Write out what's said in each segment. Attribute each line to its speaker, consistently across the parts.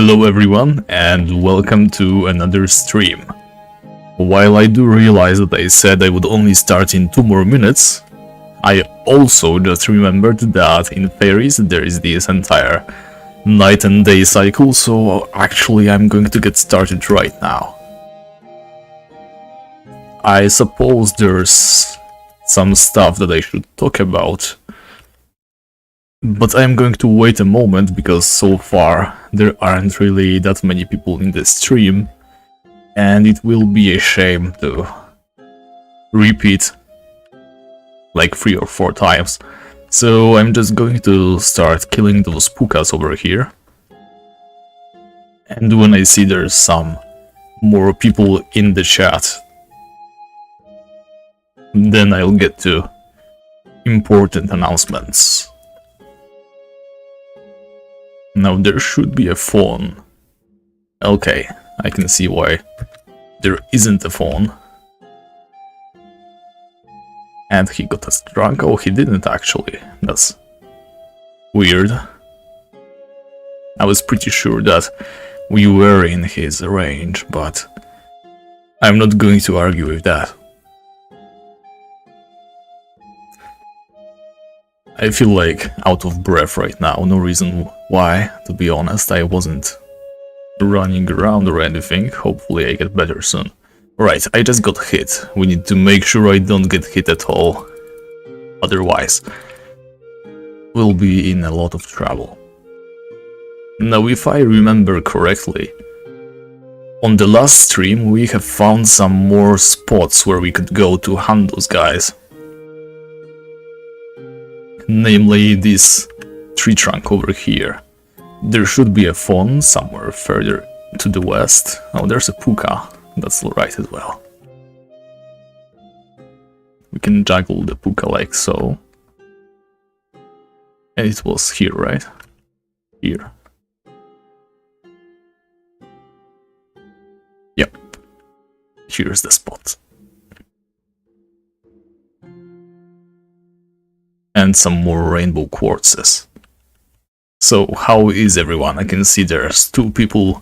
Speaker 1: Hello everyone, and welcome to another stream. While I do realize that I said I would only start in 2 more minutes, I also just remembered that in Feyrist there is this entire night and day cycle, so actually I'm going to get started right now. I suppose there's some stuff that I should talk about, but I'm going to wait a moment because so far there aren't really that many people in the stream, and it will be a shame to repeat like 3 or 4 times. So I'm just going to start killing those pukas over here. And when I see there's some more people in the chat, then I'll get to important announcements. Now there should be a phone. Okay, I can see why there isn't a phone. And he got us drunk. Oh, he didn't actually. That's weird. I was pretty sure that we were in his range, but I'm not going to argue with that. I feel like out of breath right now, no reason why, to be honest. I wasn't running around or anything. Hopefully I get better soon. Right, I just got hit. We need to make sure I don't get hit at all. Otherwise, we'll be in a lot of trouble. Now, if I remember correctly, on the last stream we have found some more spots where we could go to hunt those guys. Namely, this tree trunk over here. There should be a phone somewhere further to the west. Oh, there's a puka. That's alright as well. We can juggle the puka like so. And it was here, right? Here. Yep. Here's the spot. And some more rainbow quartzes. So, how is everyone? I can see there's 2 people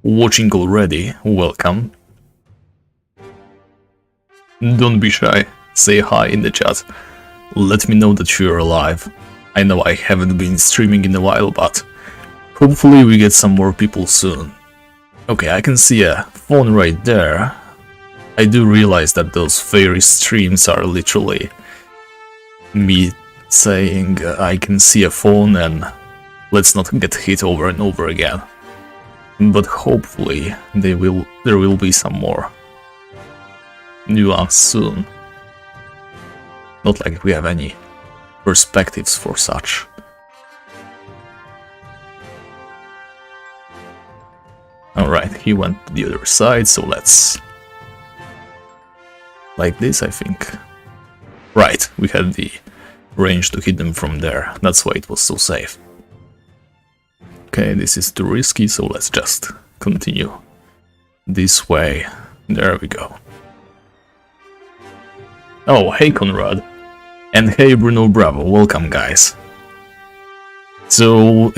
Speaker 1: watching already. Welcome. Don't be shy. Say hi in the chat. Let me know that you're alive. I know I haven't been streaming in a while, but hopefully we get some more people soon. Okay, I can see a phone right there. I do realize that those Feyrist streams are literally me saying I can see a phone and let's not get hit over and over again. But hopefully there will be some more nuance soon. Not like we have any perspectives for such. Alright, he went to the other side, so let's... like this, I think. Right, we had the range to hit them from there. That's why it was so safe. Okay, this is too risky, so let's just continue this way. There we go. Oh, hey Conrad. And hey Bruno Bravo, welcome guys. So,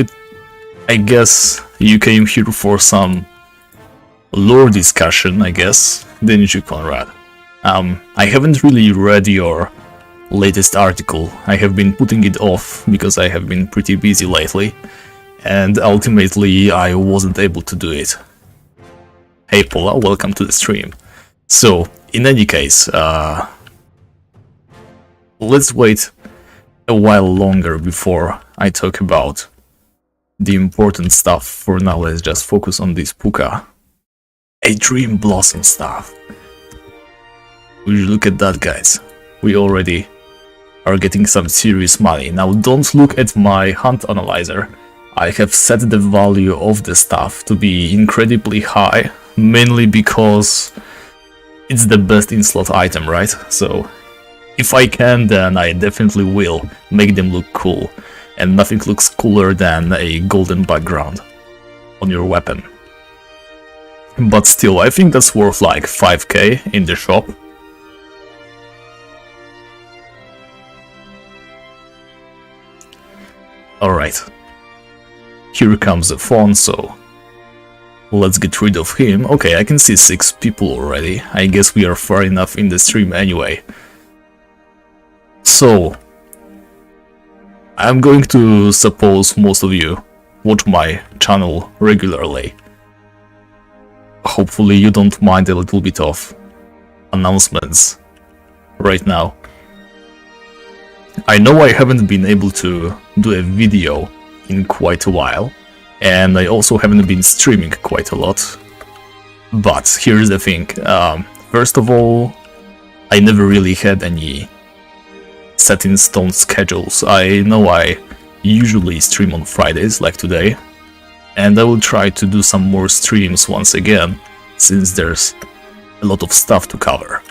Speaker 1: I guess you came here for some lore discussion, I guess, didn't you, Conrad? I haven't really read your latest article. I have been putting it off because I have been pretty busy lately, and ultimately I wasn't able to do it. Hey Paula, welcome to the stream. So, in any case, let's wait a while longer before I talk about the important stuff. For now, let's just focus on this puka. A dream blossom stuff. Look at that, guys. We already are getting some serious money. Now, don't look at my hunt analyzer. I have set the value of the stuff to be incredibly high, mainly because it's the best in-slot item, right? So, if I can, then I definitely will make them look cool, and nothing looks cooler than a golden background on your weapon. But still, I think that's worth like 5k in the shop. Alright, here comes the phone, so Let's get rid of him. Okay, I can see 6 people already. I guess we are far enough in the stream anyway. So, I'm going to suppose most of you watch my channel regularly. Hopefully you don't mind a little bit of announcements right now. I know I haven't been able to do a video in quite a while, and I also haven't been streaming quite a lot. But here's the thing, first of all, I never really had any set in stone schedules. I know I usually stream on Fridays, like today, and I will try to do some more streams once again, since there's a lot of stuff to cover.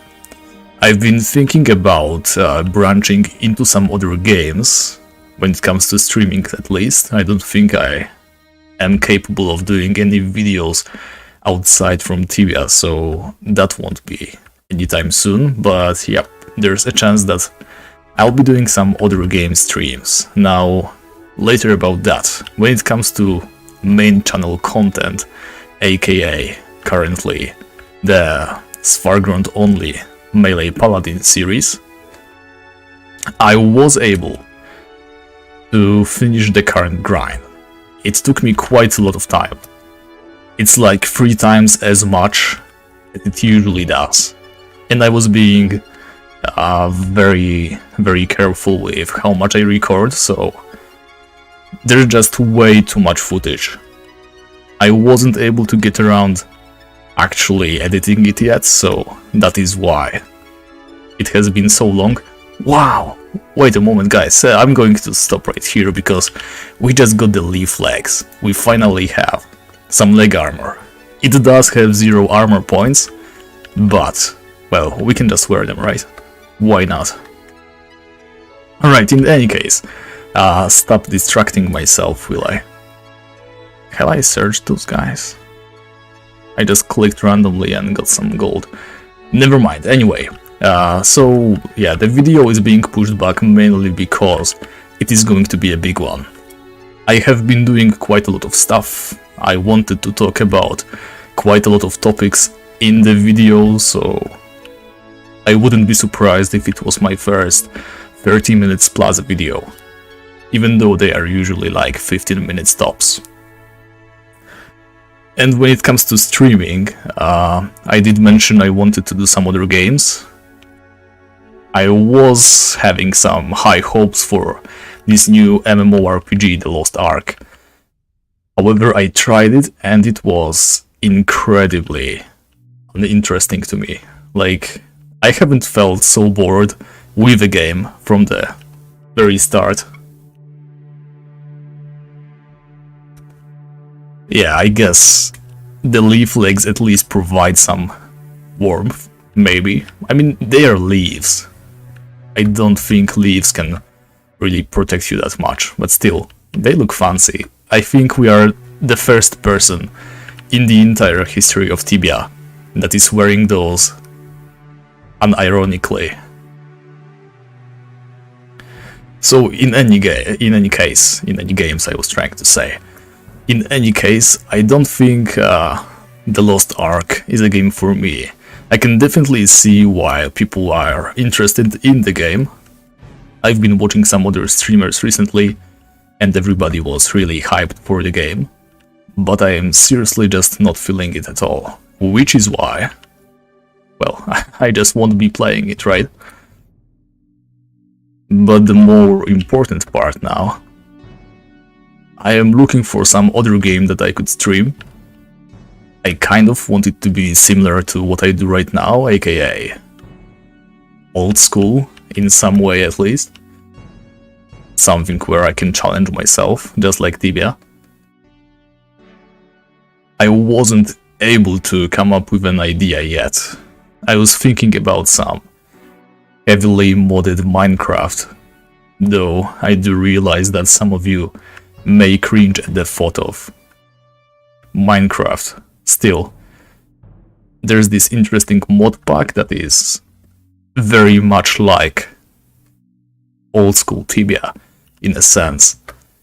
Speaker 1: I've been thinking about branching into some other games, when it comes to streaming at least. I don't think I am capable of doing any videos outside from Tibia, so that won't be anytime soon, but yep, there's a chance that I'll be doing some other game streams. Now, later about that. When it comes to main channel content, aka currently the Svargrund only Melee Paladin series, I was able to finish the current grind. It took me quite a lot of time. It's like 3 times as much as it usually does. And I was being very careful with how much I record, so there's just way too much footage. I wasn't able to get around actually editing it yet, so that is why it has been so long. Wow! Wait a moment, guys, I'm going to stop right here because we just got the leaf legs. We finally have some leg armor. It does have 0 armor points, but, well, we can just wear them, right? Why not? Alright, in any case, stop distracting myself, will I? Have I searched those guys? I just clicked randomly and got some gold. Never mind, anyway. So, yeah, the video is being pushed back mainly because it is going to be a big one. I have been doing quite a lot of stuff. I wanted to talk about quite a lot of topics in the video, so I wouldn't be surprised if it was my first 30 minutes plus video, even though they are usually like 15 minutes tops. And when it comes to streaming, I did mention I wanted to do some other games. I was having some high hopes for this new MMORPG, The Lost Ark. However, I tried it and it was incredibly uninteresting to me. Like, I haven't felt so bored with a game from the very start. Yeah, I guess the leaf legs at least provide some warmth, maybe. I mean, they are leaves. I don't think leaves can really protect you that much, but still, they look fancy. I think we are the first person in the entire history of Tibia that is wearing those unironically. So in any games I was trying to say. In any case, I don't think The Lost Ark is a game for me. I can definitely see why people are interested in the game. I've been watching some other streamers recently, and everybody was really hyped for the game. But I am seriously just not feeling it at all. Which is why, well, I just won't be playing it, right? But the more important part now, I am looking for some other game that I could stream. I kind of want it to be similar to what I do right now, aka old school, in some way at least. Something where I can challenge myself, just like Tibia. I wasn't able to come up with an idea yet. I was thinking about some heavily modded Minecraft, though I do realize that some of you may cringe at the thought of Minecraft. Still, there's this interesting mod pack that is very much like old school Tibia, in a sense.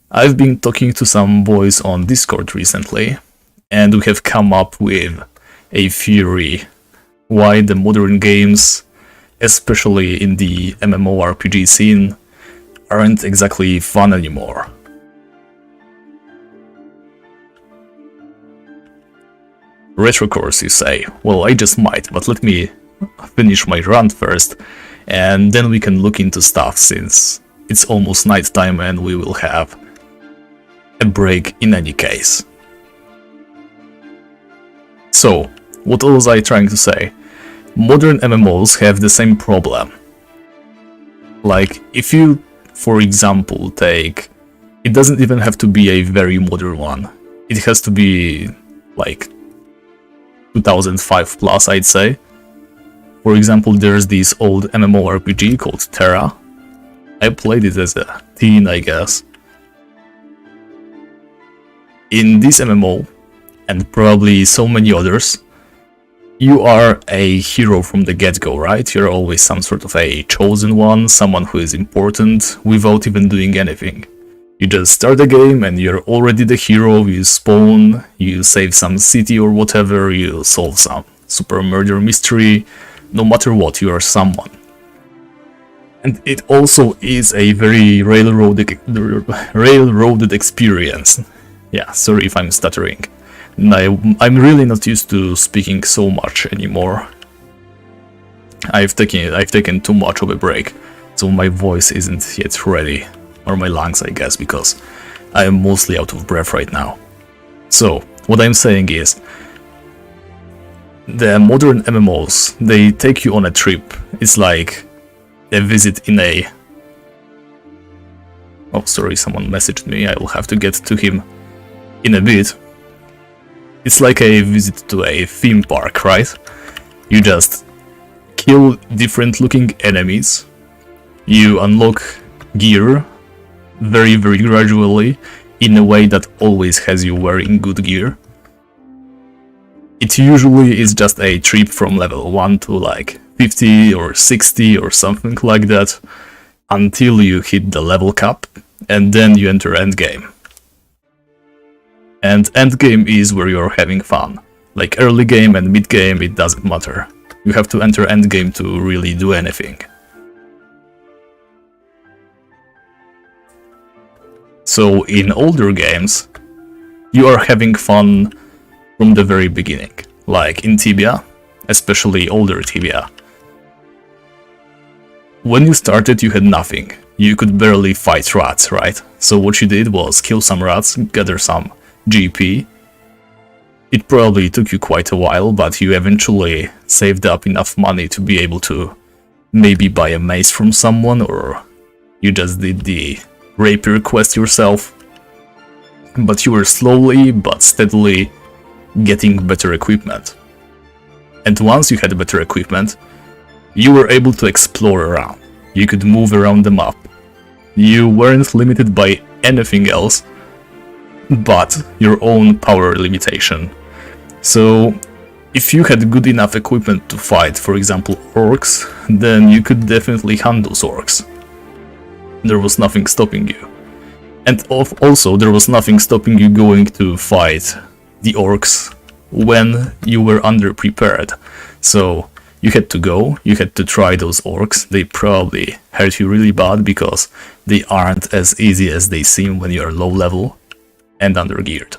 Speaker 1: I've been talking to some boys on Discord recently, and we have come up with a theory why the modern games, especially in the MMORPG scene, aren't exactly fun anymore. Retrocourse, you say? Well, I just might, but let me finish my rant first, and then we can look into stuff, since it's almost night time and we will have a break in any case. So, what was I trying to say? Modern MMOs have the same problem. Like, if you, for example, take... It doesn't even have to be a very modern one. It has to be, like, 2005 plus, I'd say. For example, there's this old MMORPG called Terra. I played it as a teen, I guess. In this MMO, and probably so many others, you are a hero from the get-go, right? You're always some sort of a chosen one, someone who is important, without even doing anything. You just start the game and you're already the hero, you spawn, you save some city or whatever, you solve some super murder mystery, no matter what, you are someone. And it also is a very railroaded experience. Yeah, sorry if I'm stuttering. I'm really not used to speaking so much anymore. I've taken too much of a break, so my voice isn't yet ready. Or my lungs, I guess, because I am mostly out of breath right now. So, what I'm saying is, the modern MMOs, they take you on a trip. It's like a visit in a... Oh, sorry, someone messaged me. I will have to get to him in a bit. It's like a visit to a theme park, right? You just kill different looking enemies. You unlock gear very, very gradually, in a way that always has you wearing good gear. It usually is just a trip from level 1 to like 50 or 60 or something like that, until you hit the level cap, and then you enter endgame. And endgame is where you're having fun. Like early game and mid game, it doesn't matter. You have to enter endgame to really do anything. So in older games, you are having fun from the very beginning. Like in Tibia, especially older Tibia. When you started, you had nothing. You could barely fight rats, right? So what you did was kill some rats, gather some GP. It probably took you quite a while, but you eventually saved up enough money to be able to maybe buy a mace from someone, or you just did the rapier quest yourself. But you were slowly but steadily getting better equipment. And once you had better equipment, you were able to explore around. You could move around the map. You weren't limited by anything else but your own power limitation. So if you had good enough equipment to fight, for example, orcs, then you could definitely hunt those orcs. There was nothing stopping you. And also, there was nothing stopping you going to fight the orcs when you were underprepared. So you had to go, you had to try those orcs. They probably hurt you really bad because they aren't as easy as they seem when you're low level and undergeared.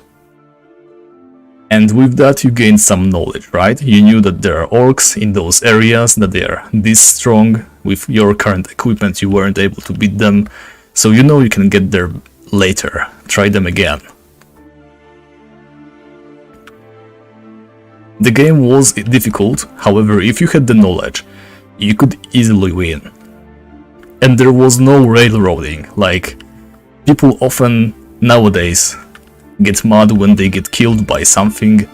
Speaker 1: And with that you gained some knowledge, right? You knew that there are orcs in those areas, that they are this strong. With your current equipment you weren't able to beat them, so you know you can get there later, try them again. The game was difficult, however, if you had the knowledge, you could easily win. And there was no railroading, like people often nowadays get mad when they get killed by something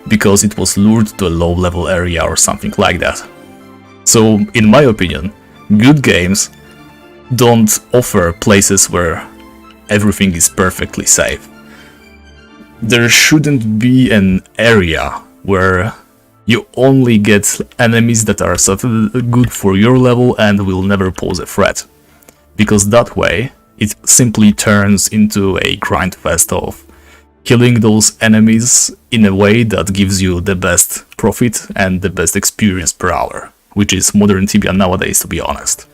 Speaker 1: because it was lured to a low level area or something like that. So, in my opinion, good games don't offer places where everything is perfectly safe. There shouldn't be an area where you only get enemies that are good for your level and will never pose a threat. Because that way, it simply turns into a grind fest of killing those enemies in a way that gives you the best profit and the best experience per hour, which is modern Tibia nowadays, to be honest.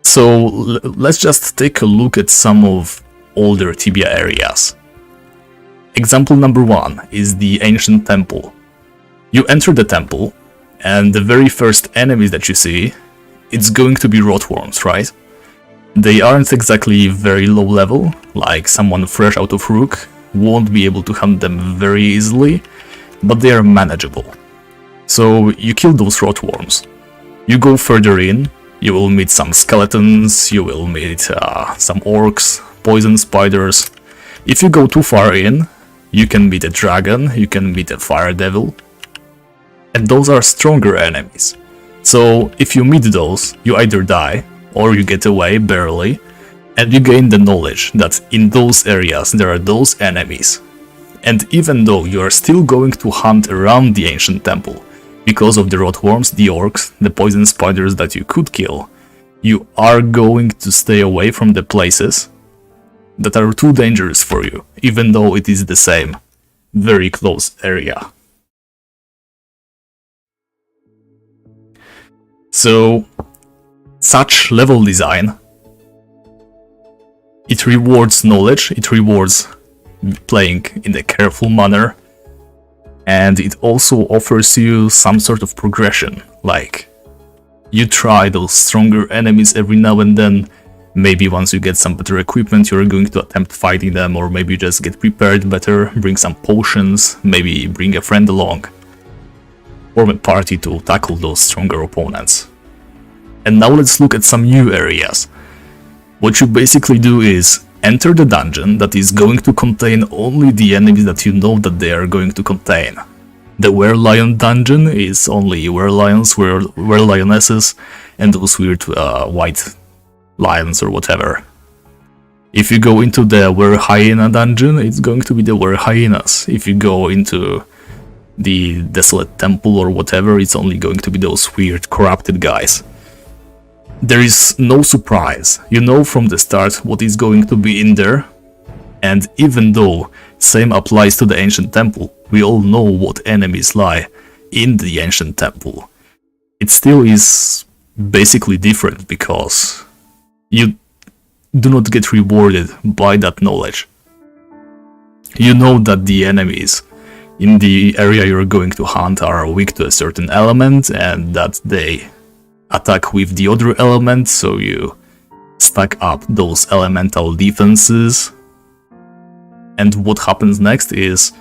Speaker 1: So let's just take a look at some of older Tibia areas. Example number 1 is the ancient temple. You enter the temple, and the very first enemies that you see, it's going to be rotworms, right? They aren't exactly very low level, like someone fresh out of Rook won't be able to hunt them very easily, but they are manageable. So you kill those rotworms. You go further in, you will meet some skeletons, you will meet some orcs, poison spiders. If you go too far in, you can meet a dragon, you can meet a fire devil, and those are stronger enemies. So if you meet those, you either die, or you get away barely, and you gain the knowledge that in those areas there are those enemies. And even though you are still going to hunt around the ancient temple, because of the rotworms, the orcs, the poison spiders that you could kill, you are going to stay away from the places that are too dangerous for you, even though it is the same, very close area. So, such level design, it rewards knowledge, it rewards playing in a careful manner, and it also offers you some sort of progression, like you try those stronger enemies every now and then. Maybe once you get some better equipment, you're going to attempt fighting them, or maybe just get prepared better, bring some potions, maybe bring a friend along, form a party to tackle those stronger opponents. And now let's look at some new areas. What you basically do is enter the dungeon that is going to contain only the enemies that you know that they are going to contain. The Were-Lion dungeon is only Were-Lions, Were-Lionesses, and those weird white lions or whatever. If you go into the Were-Hyena dungeon, it's going to be the Were-Hyenas. If you go into the Desolate Temple or whatever, it's only going to be those weird corrupted guys. There is no surprise. You know from the start what is going to be in there, and even though same applies to the ancient temple, we all know what enemies lie in the ancient temple. It still is basically different because you do not get rewarded by that knowledge. You know that the enemies in the area you're going to hunt are weak to a certain element and that they attack with the other element, so you stack up those elemental defenses. And what happens next is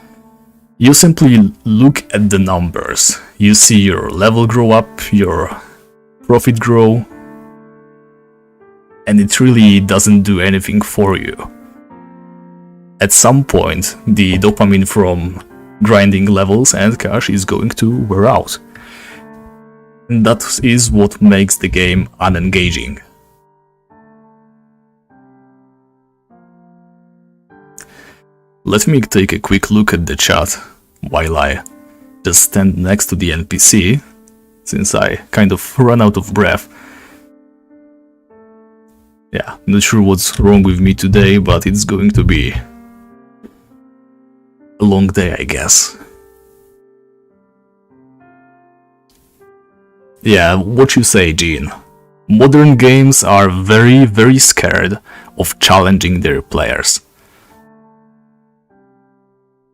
Speaker 1: you simply look at the numbers. You see your level grow up, your profit grow, and it really doesn't do anything for you. At some point, the dopamine from grinding levels and cash is going to wear out. And that is what makes the game unengaging. Let me take a quick look at the chat while I just stand next to the NPC, since I kind of ran out of breath. Yeah, not sure what's wrong with me today, but it's going to be a long day, I guess. Yeah, what you say, Gene. Modern games are very, very scared of challenging their players.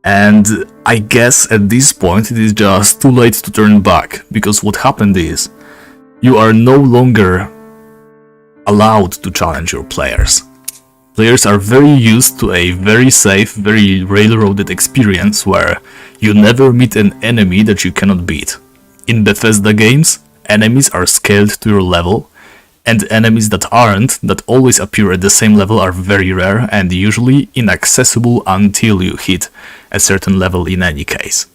Speaker 1: And I guess at this point it is just too late to turn back, because what happened is you are no longer allowed to challenge your players. Players are very used to a very safe, very railroaded experience where you never meet an enemy that you cannot beat. In Bethesda games, enemies are scaled to your level, and enemies that aren't, that always appear at the same level, are very rare and usually inaccessible until you hit a certain level in any case.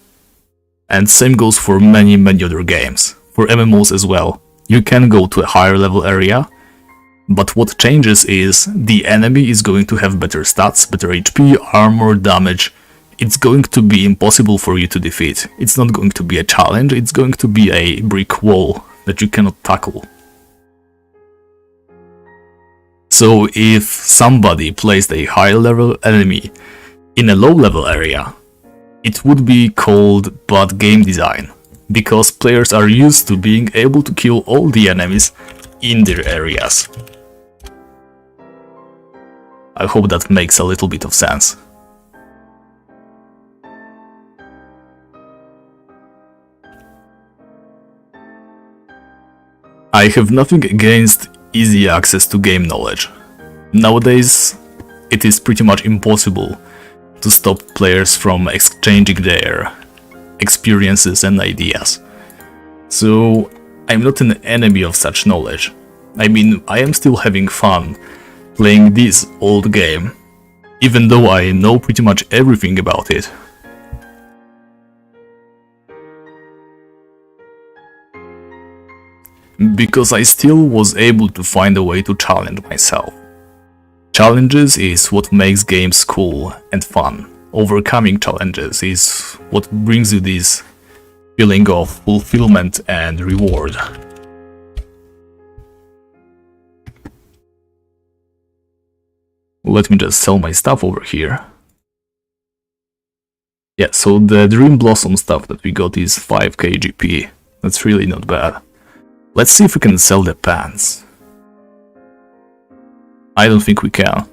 Speaker 1: And same goes for many other games. For MMOs as well. You can go to a higher level area, but what changes is the enemy is going to have better stats, better HP, armor, damage. It's going to be impossible for you to defeat. It's not going to be a challenge, it's going to be a brick wall that you cannot tackle. So if somebody placed a high level enemy in a low level area, it would be called bad game design, because players are used to being able to kill all the enemies in their areas. I hope that makes a little bit of sense. I have nothing against easy access to game knowledge. Nowadays, it is pretty much impossible to stop players from exchanging their experiences and ideas. So I'm not an enemy of such knowledge. I mean, I am still having fun playing this old game, even though I know pretty much everything about it. Because I still was able to find a way to challenge myself. Challenges is what makes games cool and fun. Overcoming challenges is what brings you this feeling of fulfillment and reward. Let me just sell my stuff over here. Yeah, so the Dream Blossom stuff that we got is 5k GP. That's really not bad. Let's see if we can sell the pants. I don't think we can.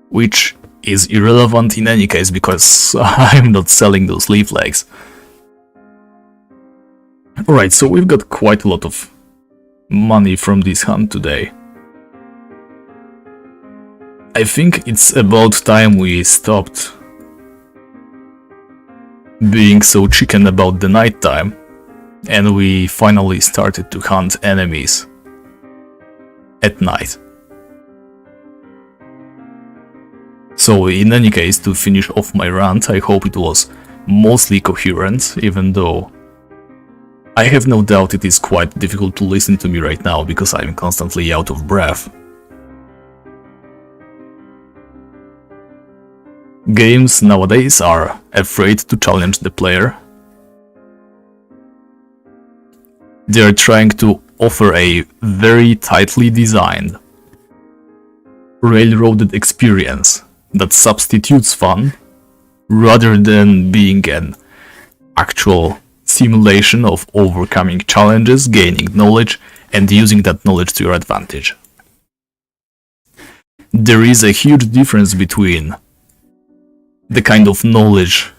Speaker 1: Which is irrelevant in any case, because I'm not selling those leaf legs. Alright, so we've got quite a lot of money from this hunt today. I think it's about time we stopped being so chicken about the nighttime, and we finally started to hunt enemies at night. So in any case, to finish off my rant, I hope it was mostly coherent, even though I have no doubt it is quite difficult to listen to me right now because I'm constantly out of breath. Games nowadays are afraid to challenge the player. They are trying to offer a very tightly designed, railroaded experience that substitutes fun, rather than being an actual simulation of overcoming challenges, gaining knowledge, and using that knowledge to your advantage. There is a huge difference between the kind of knowledge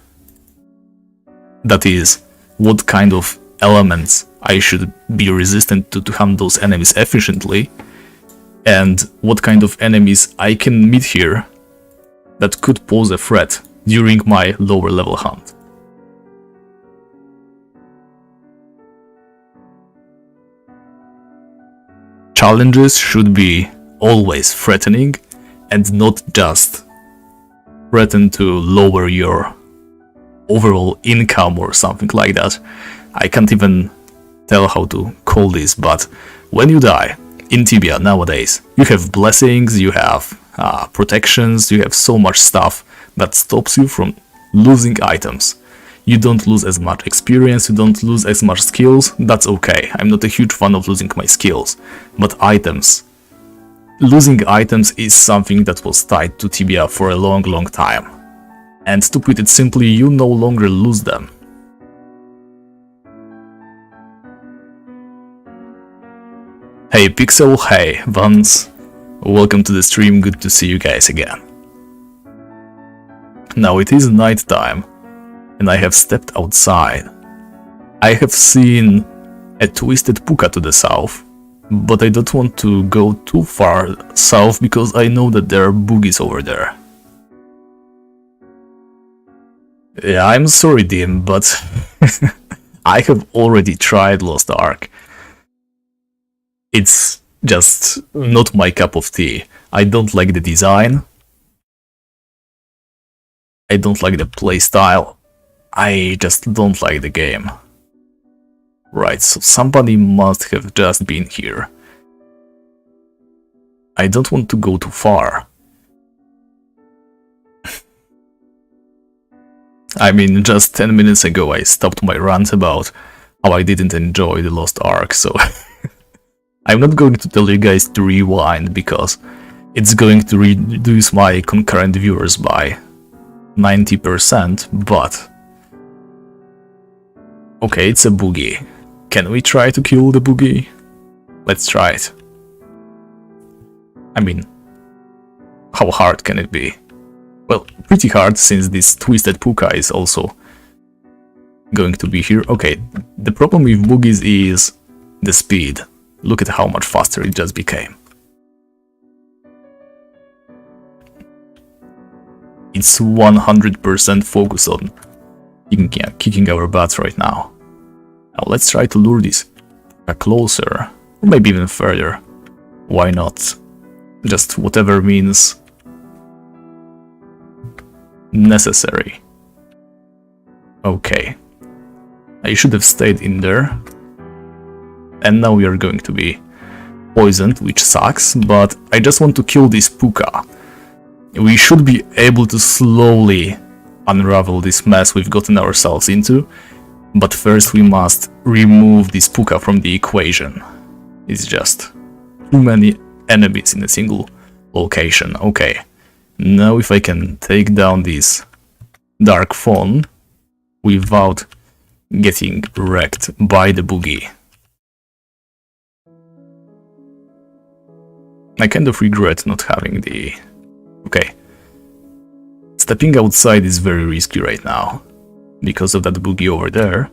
Speaker 1: that is what kind of elements I should be resistant to hunt those enemies efficiently, and what kind of enemies I can meet here that could pose a threat during my lower level hunt. Challenges should be always threatening and not just threaten to lower your overall income or something like that. I can't even tell how to call this, but when you die in Tibia nowadays, you have blessings, you have protections, you have so much stuff that stops you from losing items. You don't lose as much experience, you don't lose as much skills, that's okay. I'm not a huge fan of losing my skills, but items. Losing items is something that was tied to Tibia for a long time. And to put it simply, you no longer lose them. Hey Pixel, hey Vance, welcome to the stream, good to see you guys again. Now it is night time, and I have stepped outside. I have seen a twisted puka to the south, but I don't want to go too far south because I know that there are boogies over there. Yeah, I'm sorry Dim, but I have already tried Lost Ark. It's just not my cup of tea. I don't like the design. I don't like the playstyle. I just don't like the game. Right, so somebody must have just been here. I don't want to go too far. I mean, just 10 minutes ago I stopped my rant about how I didn't enjoy the Lost Ark, so I'm not going to tell you guys to rewind because it's going to reduce my concurrent viewers by 90%, but... Okay, it's a boogie. Can we try to kill the boogie? Let's try it. I mean, how hard can it be? Well, pretty hard, since this twisted puka is also going to be here. Okay, the problem with boogies is the speed. Look at how much faster it just became. It's 100% focused on kicking our butts right now. Now let's try to lure this closer, or maybe even further. Why not? Just whatever means necessary. Okay. I should have stayed in there. And now we are going to be poisoned, which sucks, but I just want to kill this puka. We should be able to slowly unravel this mess we've gotten ourselves into, but first we must remove this puka from the equation. It's just too many enemies in a single location. Okay, now if I can take down this dark fawn without getting wrecked by the boogie. I kind of regret not having the... Okay. Stepping outside is very risky right now because of that boogie over there,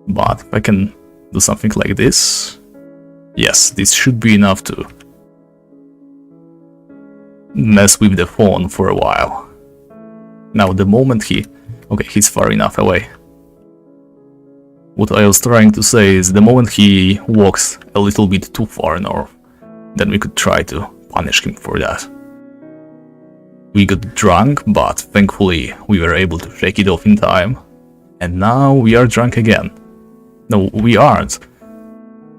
Speaker 1: but if I can do something like this... Yes, this should be enough to mess with the fawn for a while. Now the moment he... Okay, he's far enough away. What I was trying to say is the moment he walks a little bit too far north, then we could try to punish him for that. We got drunk, but thankfully we were able to shake it off in time. And now we are drunk again. No, we aren't.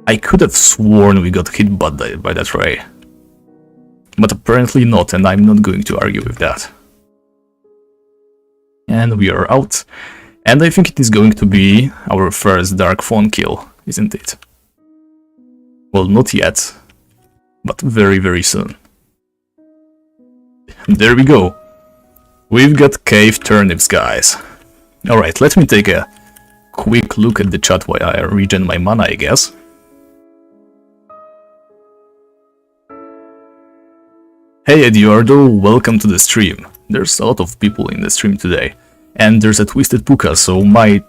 Speaker 1: I could have sworn we got hit by that ray. But apparently not, and I'm not going to argue with that. And we are out. And I think it is going to be our first Dark Fawn kill, isn't it? Well, not yet, but very, very soon. There we go. We've got cave turnips, guys. Alright, let me take a quick look at the chat while I regen my mana, I guess. Hey Eduardo, welcome to the stream. There's a lot of people in the stream today. And there's a twisted puka, so my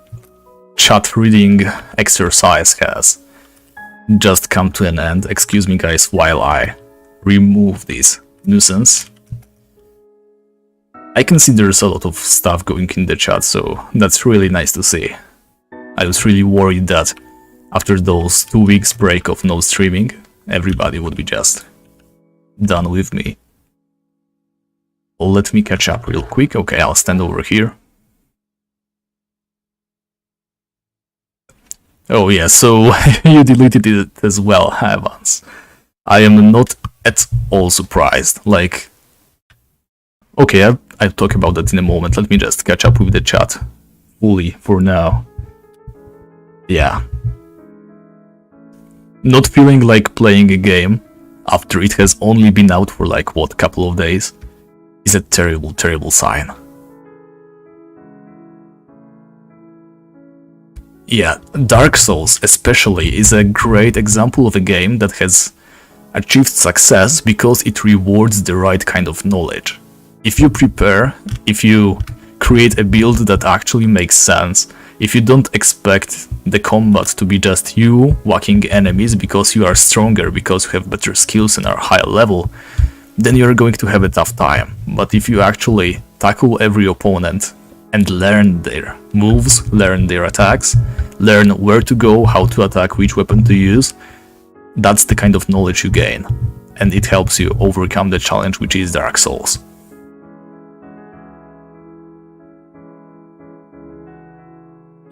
Speaker 1: chat reading exercise has just come to an end. Excuse me guys while I remove this nuisance. I can see there's a lot of stuff going in the chat, so that's really nice to see. I was really worried that after those 2 weeks break of no streaming, everybody would be just done with me. Well, let me catch up real quick. Okay, I'll stand over here. Oh yeah, so you deleted it as well, Evans. I am not at all surprised. Like, okay, I'll talk about that in a moment. Let me just catch up with the chat fully for now. Yeah. Not feeling like playing a game after it has only been out for like, what, couple of days is a terrible, terrible sign. Yeah, Dark Souls especially is a great example of a game that has achieved success because it rewards the right kind of knowledge. If you prepare, if you create a build that actually makes sense, if you don't expect the combat to be just you whacking enemies because you are stronger, because you have better skills and are higher level, then you're going to have a tough time. But if you actually tackle every opponent and learn their moves, learn their attacks, learn where to go, how to attack, which weapon to use, that's the kind of knowledge you gain. And it helps you overcome the challenge which is Dark Souls.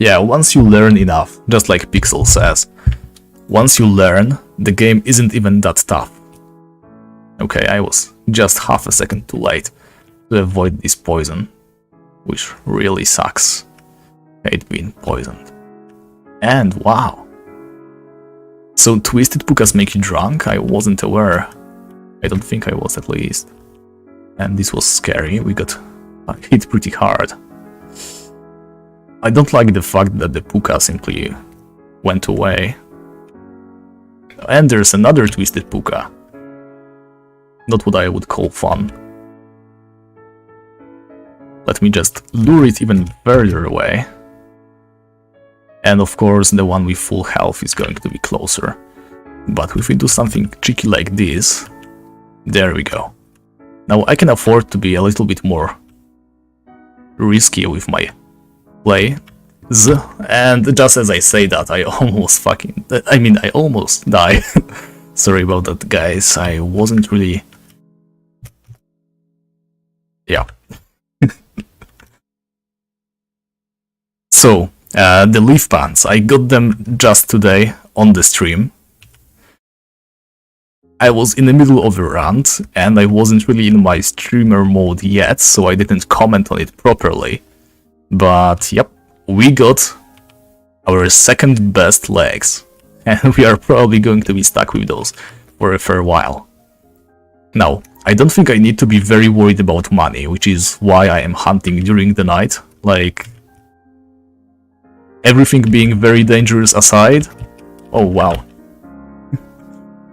Speaker 1: Yeah, once you learn enough, just like Pixel says, once you learn, the game isn't even that tough. Okay, I was just half a second too late to avoid this poison, which really sucks. Hate being poisoned. And wow, So twisted pukas make you drunk? I wasn't aware. I don't think I was, at least. And this was scary. We got hit pretty hard. I don't like the fact that the puka simply went away. And there's another twisted puka. Not what I would call fun. Let me just lure it even further away. And of course the one with full health is going to be closer. But if we do something cheeky like this, there we go. Now I can afford to be a little bit more risky with my play. And just as I say that, I almost I almost die. Sorry about that, guys. I wasn't really... Yeah. So, the leaf pants, I got them just today on the stream. I was in the middle of a rant, and I wasn't really in my streamer mode yet, so I didn't comment on it properly. But, yep, we got our second best legs, and we are probably going to be stuck with those for a fair while. Now, I don't think I need to be very worried about money, which is why I am hunting during the night. Like, everything being very dangerous aside. Oh wow.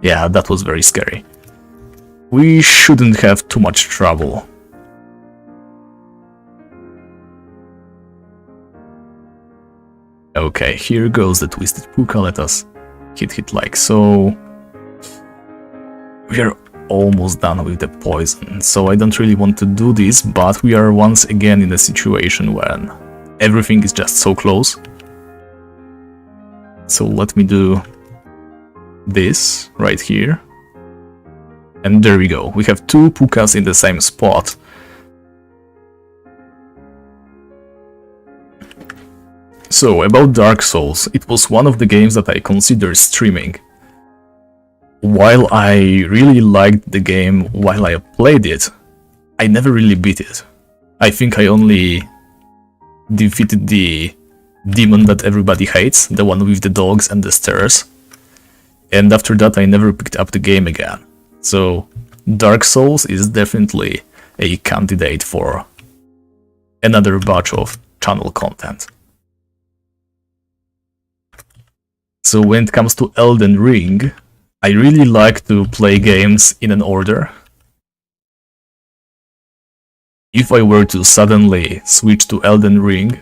Speaker 1: Yeah, that was very scary. We shouldn't have too much trouble. Okay, here goes the twisted puka. Let us hit like so. We are almost done with the poison, so I don't really want to do this, but we are once again in a situation when everything is just so close. So let me do this right here. And there we go. We have two pukas in the same spot. So, about Dark Souls, it was one of the games that I considered streaming. While I really liked the game while I played it, I never really beat it. I think I only defeated the demon that everybody hates, the one with the dogs and the stairs. And after that I never picked up the game again. So Dark Souls is definitely a candidate for another batch of channel content. So when it comes to Elden Ring, I really like to play games in an order. If I were to suddenly switch to Elden Ring,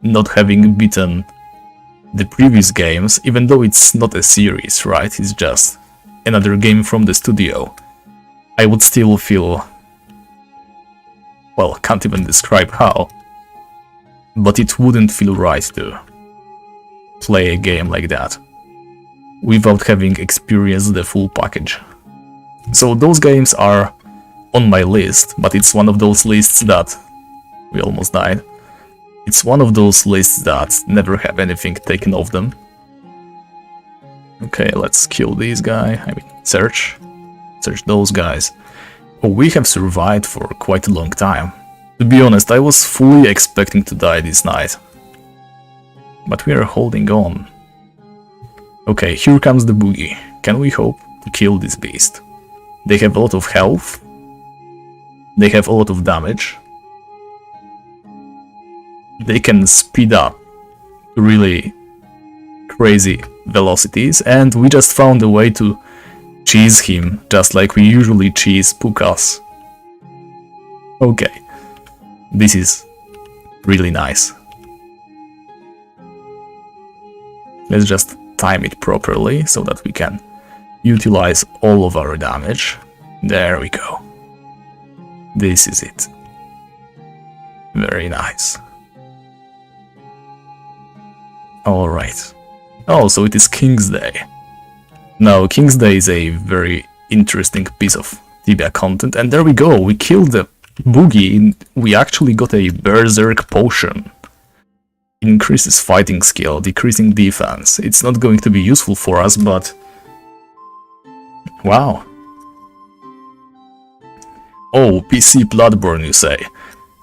Speaker 1: not having beaten the previous games, even though it's not a series, right? It's just another game from the studio, I would still feel... well, can't even describe how, but it wouldn't feel right to play a game like that without having experienced the full package. So those games are on my list, but it's one of those lists that... we almost died. It's one of those lists that never have anything taken off them. Okay, let's kill this guy. I mean, search those guys. Oh, we have survived for quite a long time. To be honest, I was fully expecting to die this night. But we are holding on. Okay, here comes the boogie. Can we hope to kill this beast? They have a lot of health. They have a lot of damage. They can speed up to really crazy velocities, and we just found a way to cheese him, just like we usually cheese pukas. Okay, this is really nice. Let's just time it properly so that we can utilize all of our damage. There we go. This is it. Very nice. Alright. Oh, so it is King's Day. Now, King's Day is a very interesting piece of Tibia content, and there we go, we killed the boogie, and we actually got a berserk potion. Increases fighting skill, decreasing defense. It's not going to be useful for us, but... wow. Oh, PC Bloodborne, you say.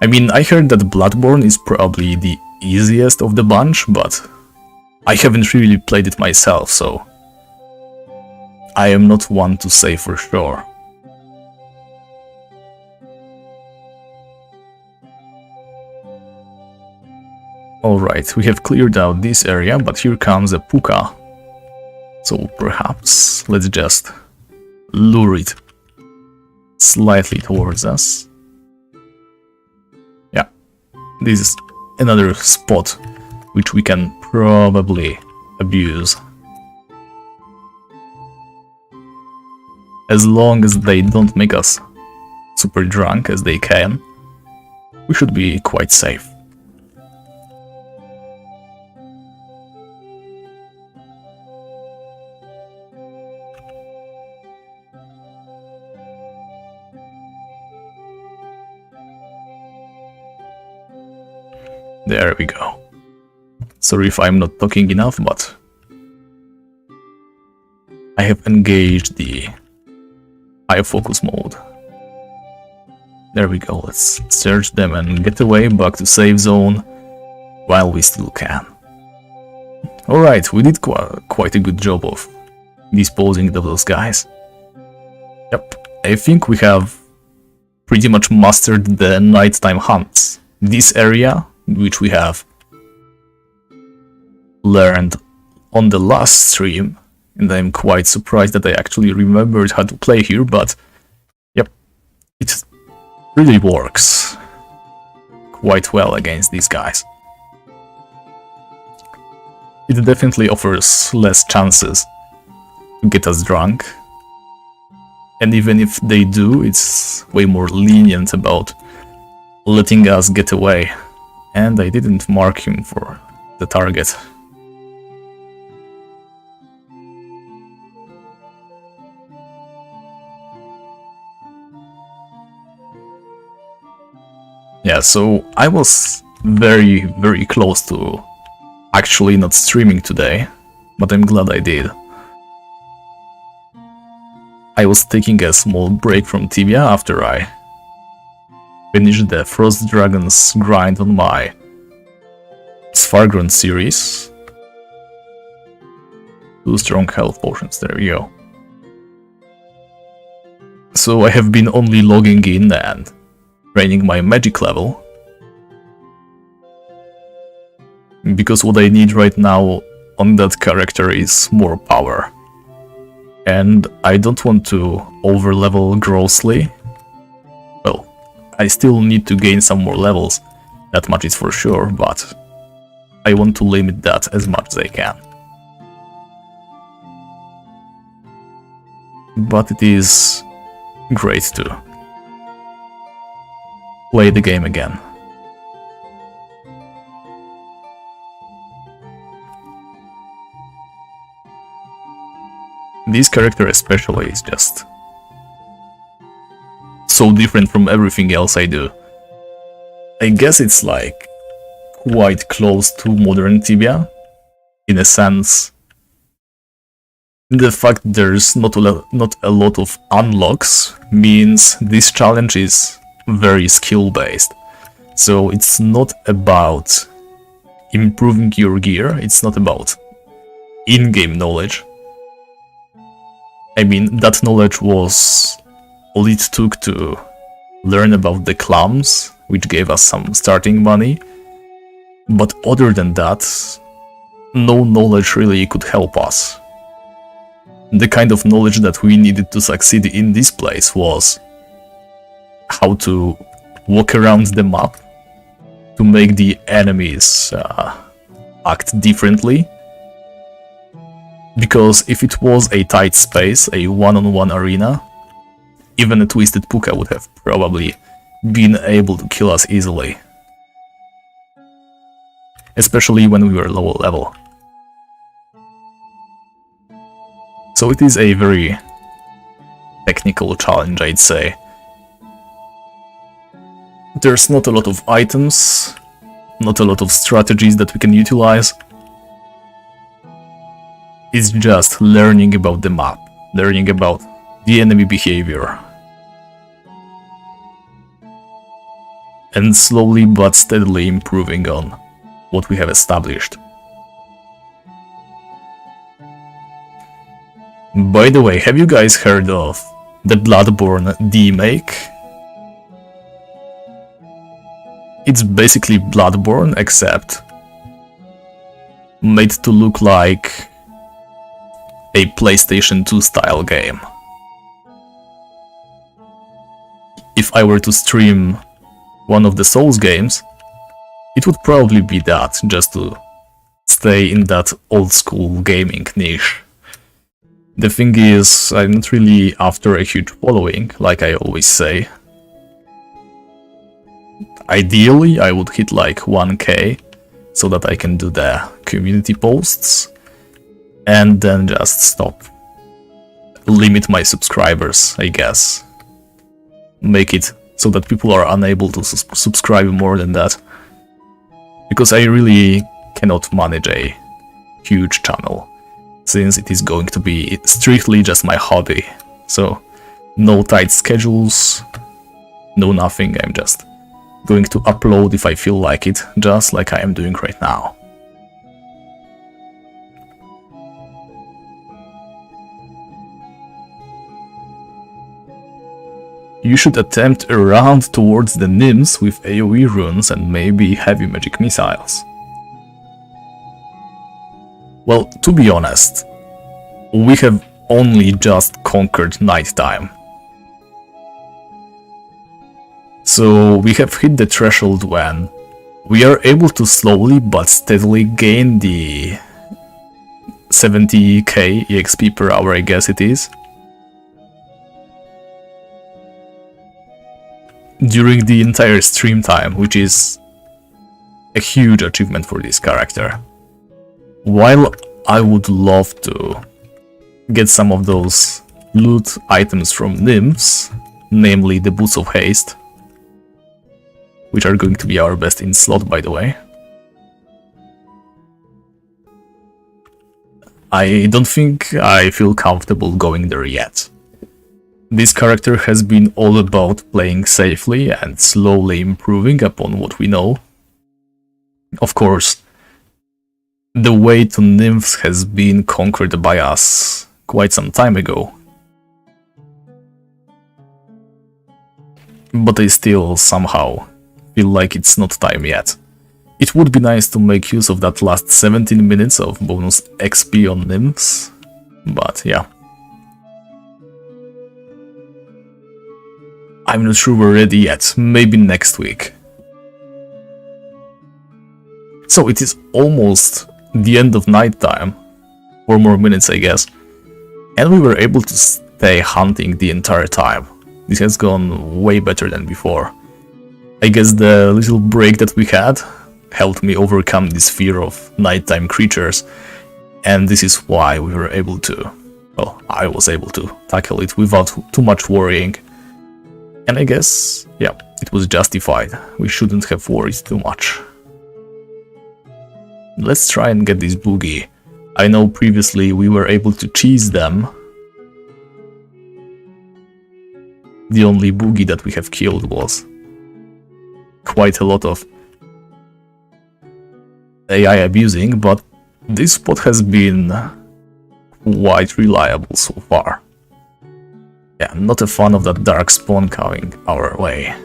Speaker 1: I mean, I heard that Bloodborne is probably the easiest of the bunch, but I haven't really played it myself, so I am not one to say for sure. Alright, we have cleared out this area, but here comes a puka. So perhaps let's just lure it slightly towards us. Yeah, this is another spot which we can probably abuse. As long as they don't make us super drunk as they can, we should be quite safe. There we go. Sorry if I'm not talking enough, but I have engaged the high focus mode. There we go, let's search them and get away back to safe zone while we still can. Alright, we did quite a good job of disposing of those guys. Yep, I think we have pretty much mastered the nighttime hunts. This area, which we have learned on the last stream, and I'm quite surprised that I actually remembered how to play here, but yep, it really works quite well against these guys. It definitely offers less chances to get us drunk, and even if they do, it's way more lenient about letting us get away. And I didn't mark him for the target. Yeah, so I was very, very close to actually not streaming today, but I'm glad I did. I was taking a small break from Tibia after I finished the Frost Dragon's grind on my Svargrund series. 2 strong health potions, there we go. So I have been only logging in and training my magic level, because what I need right now on that character is more power. And I don't want to overlevel grossly. Well, I still need to gain some more levels, that much is for sure, but I want to limit that as much as I can. But it is great to play the game again. This character especially is just so different from everything else I do. I guess it's like quite close to modern Tibia, in a sense. The fact there's not a lot of unlocks means this challenge is very skill-based. So it's not about improving your gear, it's not about in-game knowledge. I mean, that knowledge was all it took to learn about the clams, which gave us some starting money. But other than that, no knowledge really could help us. The kind of knowledge that we needed to succeed in this place was how to walk around the map, to make the enemies act differently. Because if it was a tight space, a one-on-one arena, even a Twisted Puka would have probably been able to kill us easily. Especially when we were lower level. So it is a very technical challenge, I'd say. There's not a lot of items, not a lot of strategies that we can utilize. It's just learning about the map, learning about the enemy behavior. And slowly but steadily improving on what we have established. By the way, have you guys heard of the Bloodborne D-Make? It's basically Bloodborne, except made to look like a PlayStation 2 style game. If I were to stream one of the Souls games, it would probably be that, just to stay in that old school gaming niche. The thing is, I'm not really after a huge following, like I always say. Ideally, I would hit like 1k, so that I can do the community posts, and then just stop. Limit my subscribers, I guess. Make it so that people are unable to subscribe more than that. Because I really cannot manage a huge channel, since it is going to be strictly just my hobby. So, no tight schedules, no nothing, I'm just going to upload if I feel like it, just like I am doing right now. You should attempt a round towards the nymphs with AoE runes and maybe heavy magic missiles. Well, to be honest, we have only just conquered nighttime. So we have hit the threshold when we are able to slowly but steadily gain the 70k EXP per hour, I guess it is, during the entire stream time, which is a huge achievement for this character. While I would love to get some of those loot items from nymphs, namely the Boots of Haste, which are going to be our best in slot, by the way, I don't think I feel comfortable going there yet. This character has been all about playing safely and slowly improving upon what we know. Of course, the way to nymphs has been conquered by us quite some time ago. But I still somehow feel like it's not time yet. It would be nice to make use of that last 17 minutes of bonus XP on nymphs, but yeah. I'm not sure we're ready yet, maybe next week. So it is almost the end of nighttime, 4 more minutes I guess, and we were able to stay hunting the entire time. This has gone way better than before. I guess the little break that we had helped me overcome this fear of nighttime creatures, and this is why we were able to, well, I was able to tackle it without too much worrying. And I guess, yeah, it was justified. We shouldn't have worried too much. Let's try and get this boogie. I know previously we were able to cheese them. The only boogie that we have killed was quite a lot of AI abusing, but this spot has been quite reliable so far. Yeah, not a fan of that dark spawn coming our way.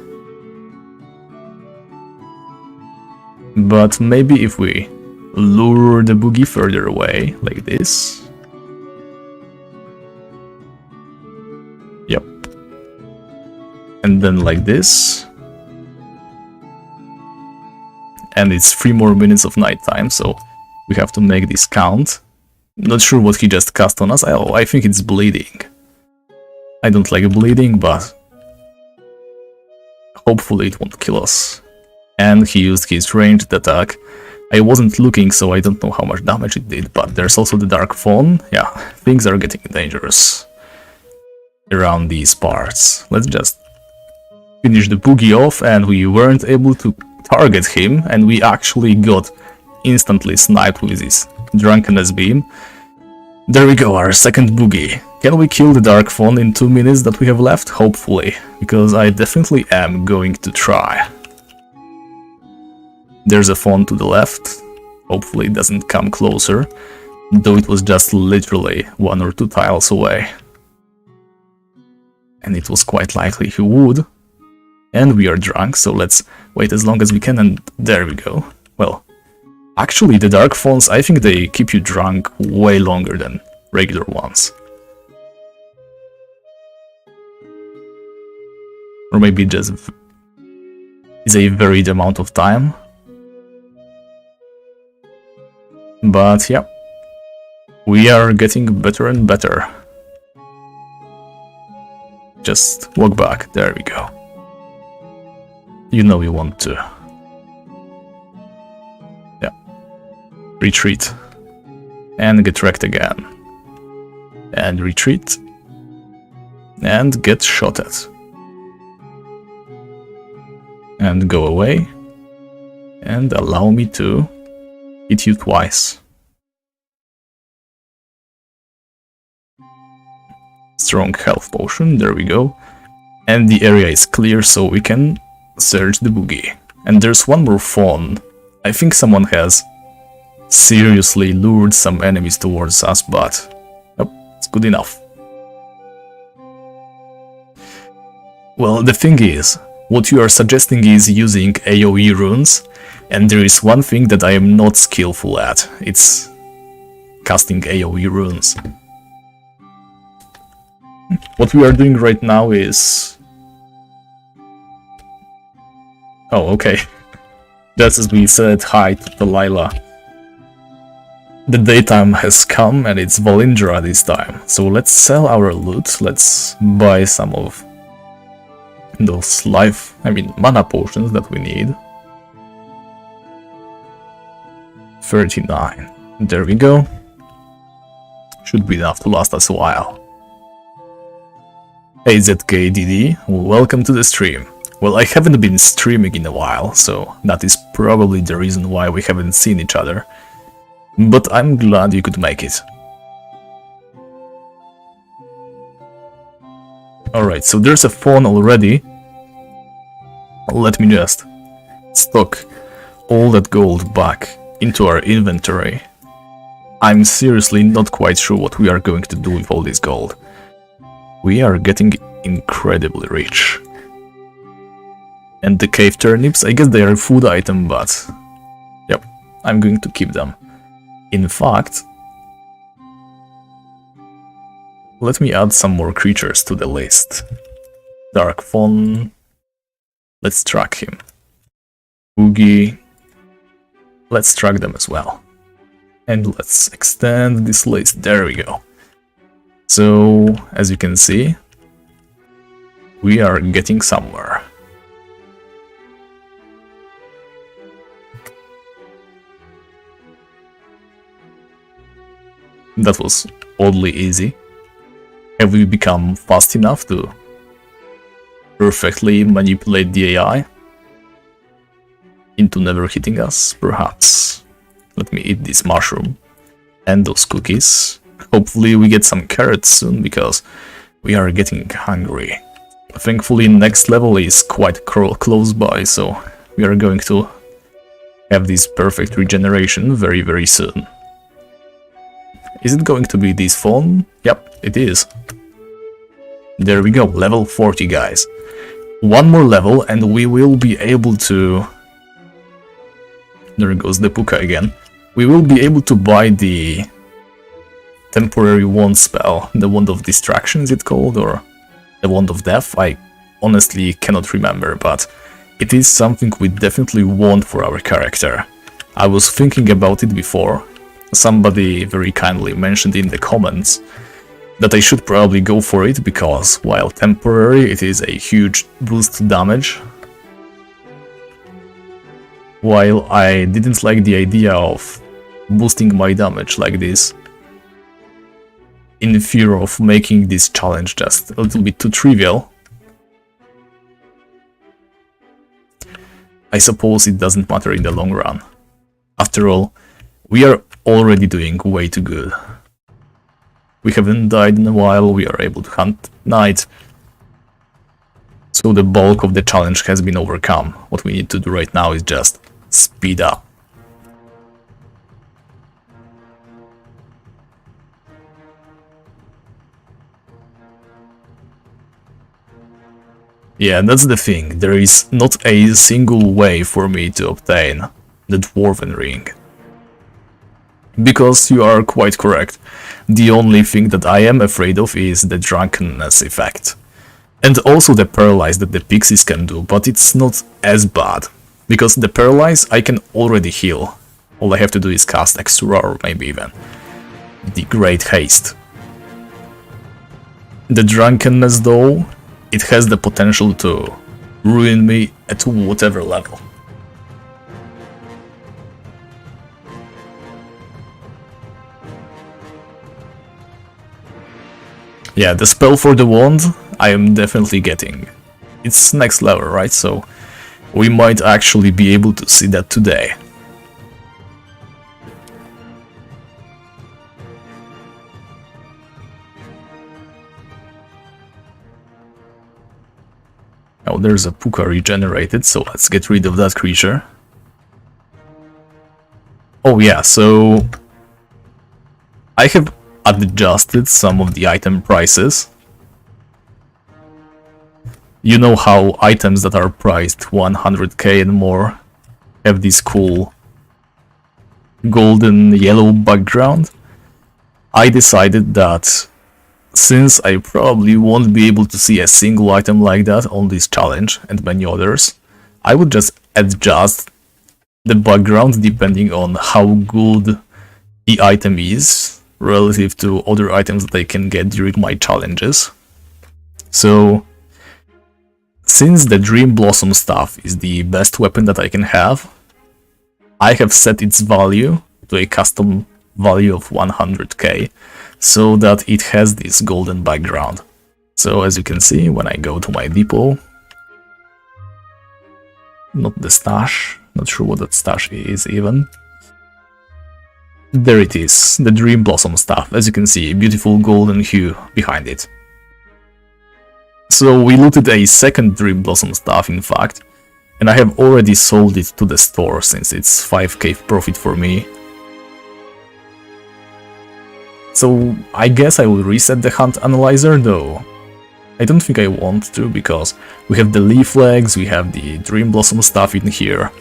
Speaker 1: But maybe if we lure the boogie further away, like this. Yep. And then like this. And it's 3 more minutes of nighttime, so we have to make this count. Not sure what he just cast on us. Oh, I think it's bleeding. I don't like bleeding, but hopefully it won't kill us. And he used his ranged attack. I wasn't looking, so I don't know how much damage it did, but there's also the Dark Fawn. Yeah, things are getting dangerous around these parts. Let's just finish the boogie off, and we weren't able to target him, and we actually got instantly sniped with this Drunkenness Beam. There we go, our second boogie. Can we kill the Dark Fawn in 2 minutes that we have left? Hopefully, because I definitely am going to try. There's a fawn to the left. Hopefully it doesn't come closer. though it was just literally 1 or 2 tiles away. And it was quite likely he would. And we are drunk, so let's wait as long as we can, and there we go. Well, actually the dark phones, I think they keep you drunk way longer than regular ones. Or maybe just is a varied amount of time. But yeah, we are getting better and better. Just walk back, there we go. You know you want to. Yeah. Retreat. And get wrecked again. And retreat. And get shot at. And go away. And allow me to hit you twice. Strong health potion, there we go. And the area is clear, so we can search the boogie. And there's one more phone. I think someone has seriously lured some enemies towards us, but it's good enough. Well, the thing is, what you are suggesting is using AoE runes, and there is one thing that I am not skillful at. It's casting AoE runes. What we are doing right now is... Oh, okay. Just as we said hi to Delilah. The daytime has come and it's Valindra this time. So let's sell our loot, let's buy some of those mana potions that we need. 39. There we go. Should be enough to last us a while. Hey ZKDD, welcome to the stream. Well, I haven't been streaming in a while, so that is probably the reason why we haven't seen each other. But I'm glad you could make it. Alright, so there's a phone already. Let me just stock all that gold back into our inventory. I'm seriously not quite sure what we are going to do with all this gold. We are getting incredibly rich. And the cave turnips, I guess they are a food item, but yep, I'm going to keep them. In fact, let me add some more creatures to the list. Dark Fawn, let's track him. Boogie, let's track them as well. And let's extend this list, there we go. So, as you can see, we are getting somewhere. That was oddly easy. Have we become fast enough to perfectly manipulate the AI into never hitting us? Perhaps. Let me eat this mushroom and those cookies. Hopefully we get some carrots soon, because we are getting hungry. Thankfully next level is quite close by, so we are going to have this perfect regeneration very, very soon. Is it going to be this phone? Yep, it is. There we go, level 40, guys. One more level and we will be able to... There goes the puka again. We will be able to buy the temporary wand spell. The Wand of Distraction, is it called? Or the Wand of Death? I honestly cannot remember, but it is something we definitely want for our character. I was thinking about it before. Somebody very kindly mentioned in the comments that I should probably go for it, because while temporary it is a huge boost to damage. While I didn't like the idea of boosting my damage like this, in fear of making this challenge just a little bit too trivial, I suppose it doesn't matter in the long run. After all, we are already doing way too good. We haven't died in a while, we are able to hunt night, so the bulk of the challenge has been overcome. What we need to do right now is just speed up. Yeah, that's the thing. There is not a single way for me to obtain the Dwarven Ring. Because you are quite correct. The only thing that I am afraid of is the drunkenness effect. And also the paralyze that the pixies can do, but it's not as bad. Because the paralyze I can already heal. All I have to do is cast extra, or maybe even the Great Haste. The drunkenness though, it has the potential to ruin me at whatever level. Yeah, the spell for the wand I am definitely getting. It's next level, right? So we might actually be able to see that today. Now there's a Puka regenerated, so let's get rid of that creature. Oh yeah, so I have adjusted some of the item prices. You know how items that are priced 100k and more have this cool golden yellow background? I decided that since I probably won't be able to see a single item like that on this challenge and many others, I would just adjust the background depending on how good the item is relative to other items that I can get during my challenges. So, since the Dream Blossom staff is the best weapon that I can have, I have set its value to a custom value of 100k, so that it has this golden background. So as you can see, when I go to my depot, not the stash, not sure what that stash is even. There it is, the Dream Blossom staff. As you can see, beautiful golden hue behind it. So we looted a second Dream Blossom staff, in fact, and I have already sold it to the store since it's 5k profit for me. So I guess I will reset the hunt analyzer, though I don't think I want to, because we have the leaf legs, we have the Dream Blossom stuff in here.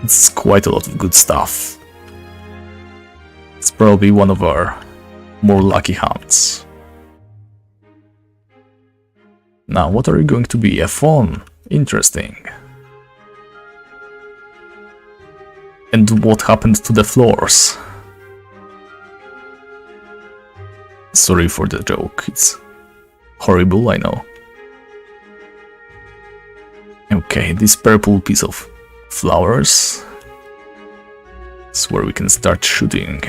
Speaker 1: It's quite a lot of good stuff. It's probably one of our more lucky hunts. Now, what are you going to be? A fawn? Interesting. And what happened to the floors? Sorry for the joke, it's horrible, I know. Okay, this purple piece of flowers is where we can start shooting.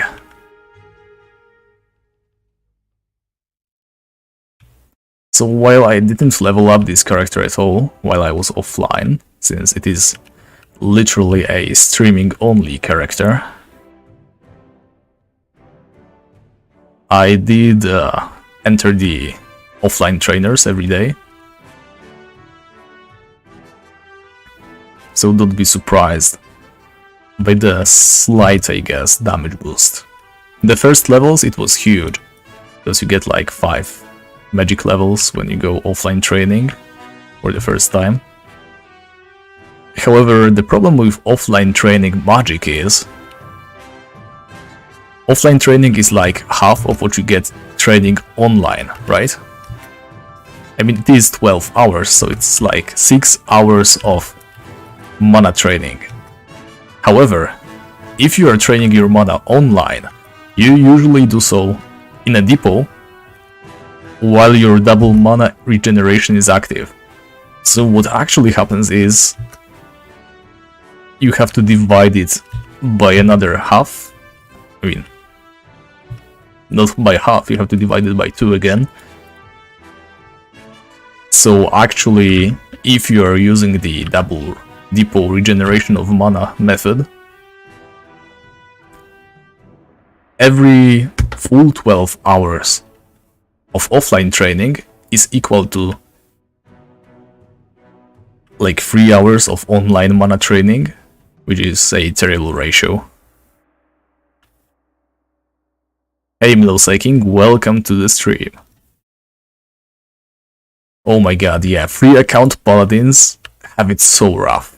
Speaker 1: So while I didn't level up this character at all while I was offline, since it is literally a streaming only character, I did enter the offline trainers every day. So don't be surprised by the slight, I guess, damage boost. The first levels it was huge, because you get like 5 magic levels when you go offline training for the first time. However, the problem with offline training magic is offline training is like half of what you get training online, right? I mean, it is 12 hours, so it's like 6 hours of mana training. However, if you are training your mana online, you usually do so in a depot while your double mana regeneration is active. So what actually happens is you have to divide it by another half. I mean, not by half, you have to divide it by 2 again. So actually, if you are using the double depot regeneration of mana method, every full 12 hours of offline training is equal to like 3 hours of online mana training, which is a terrible ratio. Hey Middle King, welcome to the stream. Oh my god, yeah, free account paladins have it so rough.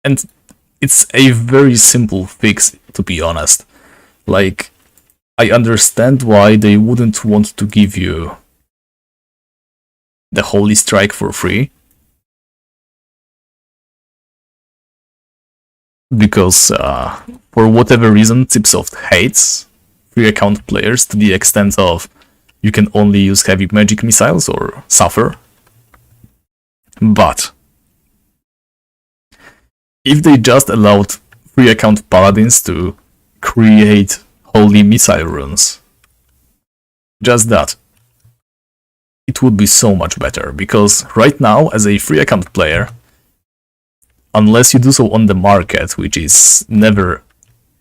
Speaker 1: And it's a very simple fix, to be honest. Like, I understand why they wouldn't want to give you the Holy Strike for free. Because, for whatever reason, Tipsoft hates free account players to the extent of you can only use heavy magic missiles or suffer. But if they just allowed free account paladins to create holy missile runes, just that, it would be so much better. Because right now, as a free account player, unless you do so on the market, which is never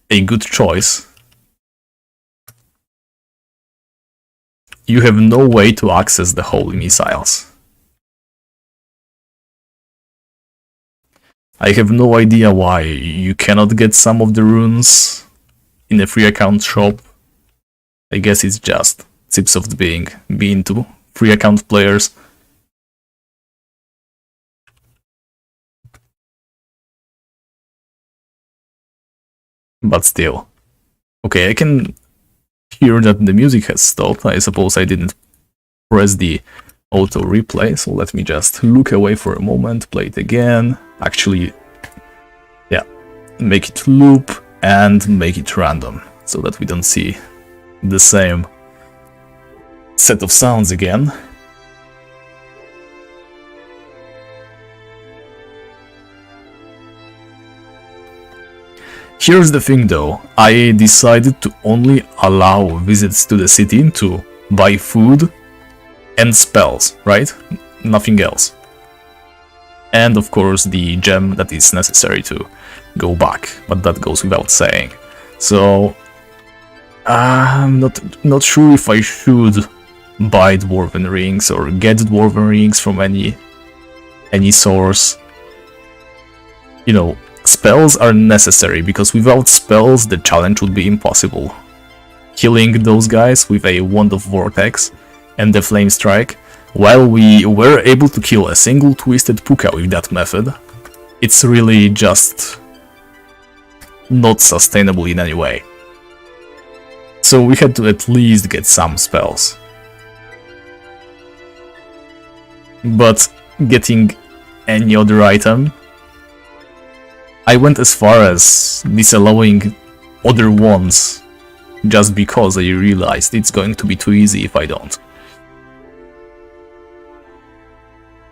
Speaker 1: a good choice, you have no way to access the holy missiles. I have no idea why you cannot get some of the runes in a free account shop. I guess it's just Tipsoft being to free account players. But still. Okay, I can hear that the music has stopped. I suppose I didn't press the auto replay, so let me just look away for a moment, play it again. Actually, yeah, make it loop and make it random, so that we don't see the same set of sounds again. Here's the thing though, I decided to only allow visits to the city to buy food and spells, right? Nothing else. And of course the gem that is necessary to go back, but that goes without saying. So I'm not sure if I should buy dwarven rings or get dwarven rings from any source. You know, spells are necessary, because without spells the challenge would be impossible. Killing those guys with a Wand of Vortex and the Flame Strike, while we were able to kill a single Twisted Puka with that method, it's really just not sustainable in any way. So we had to at least get some spells. But getting any other item, I went as far as disallowing other ones just because I realized it's going to be too easy if I don't.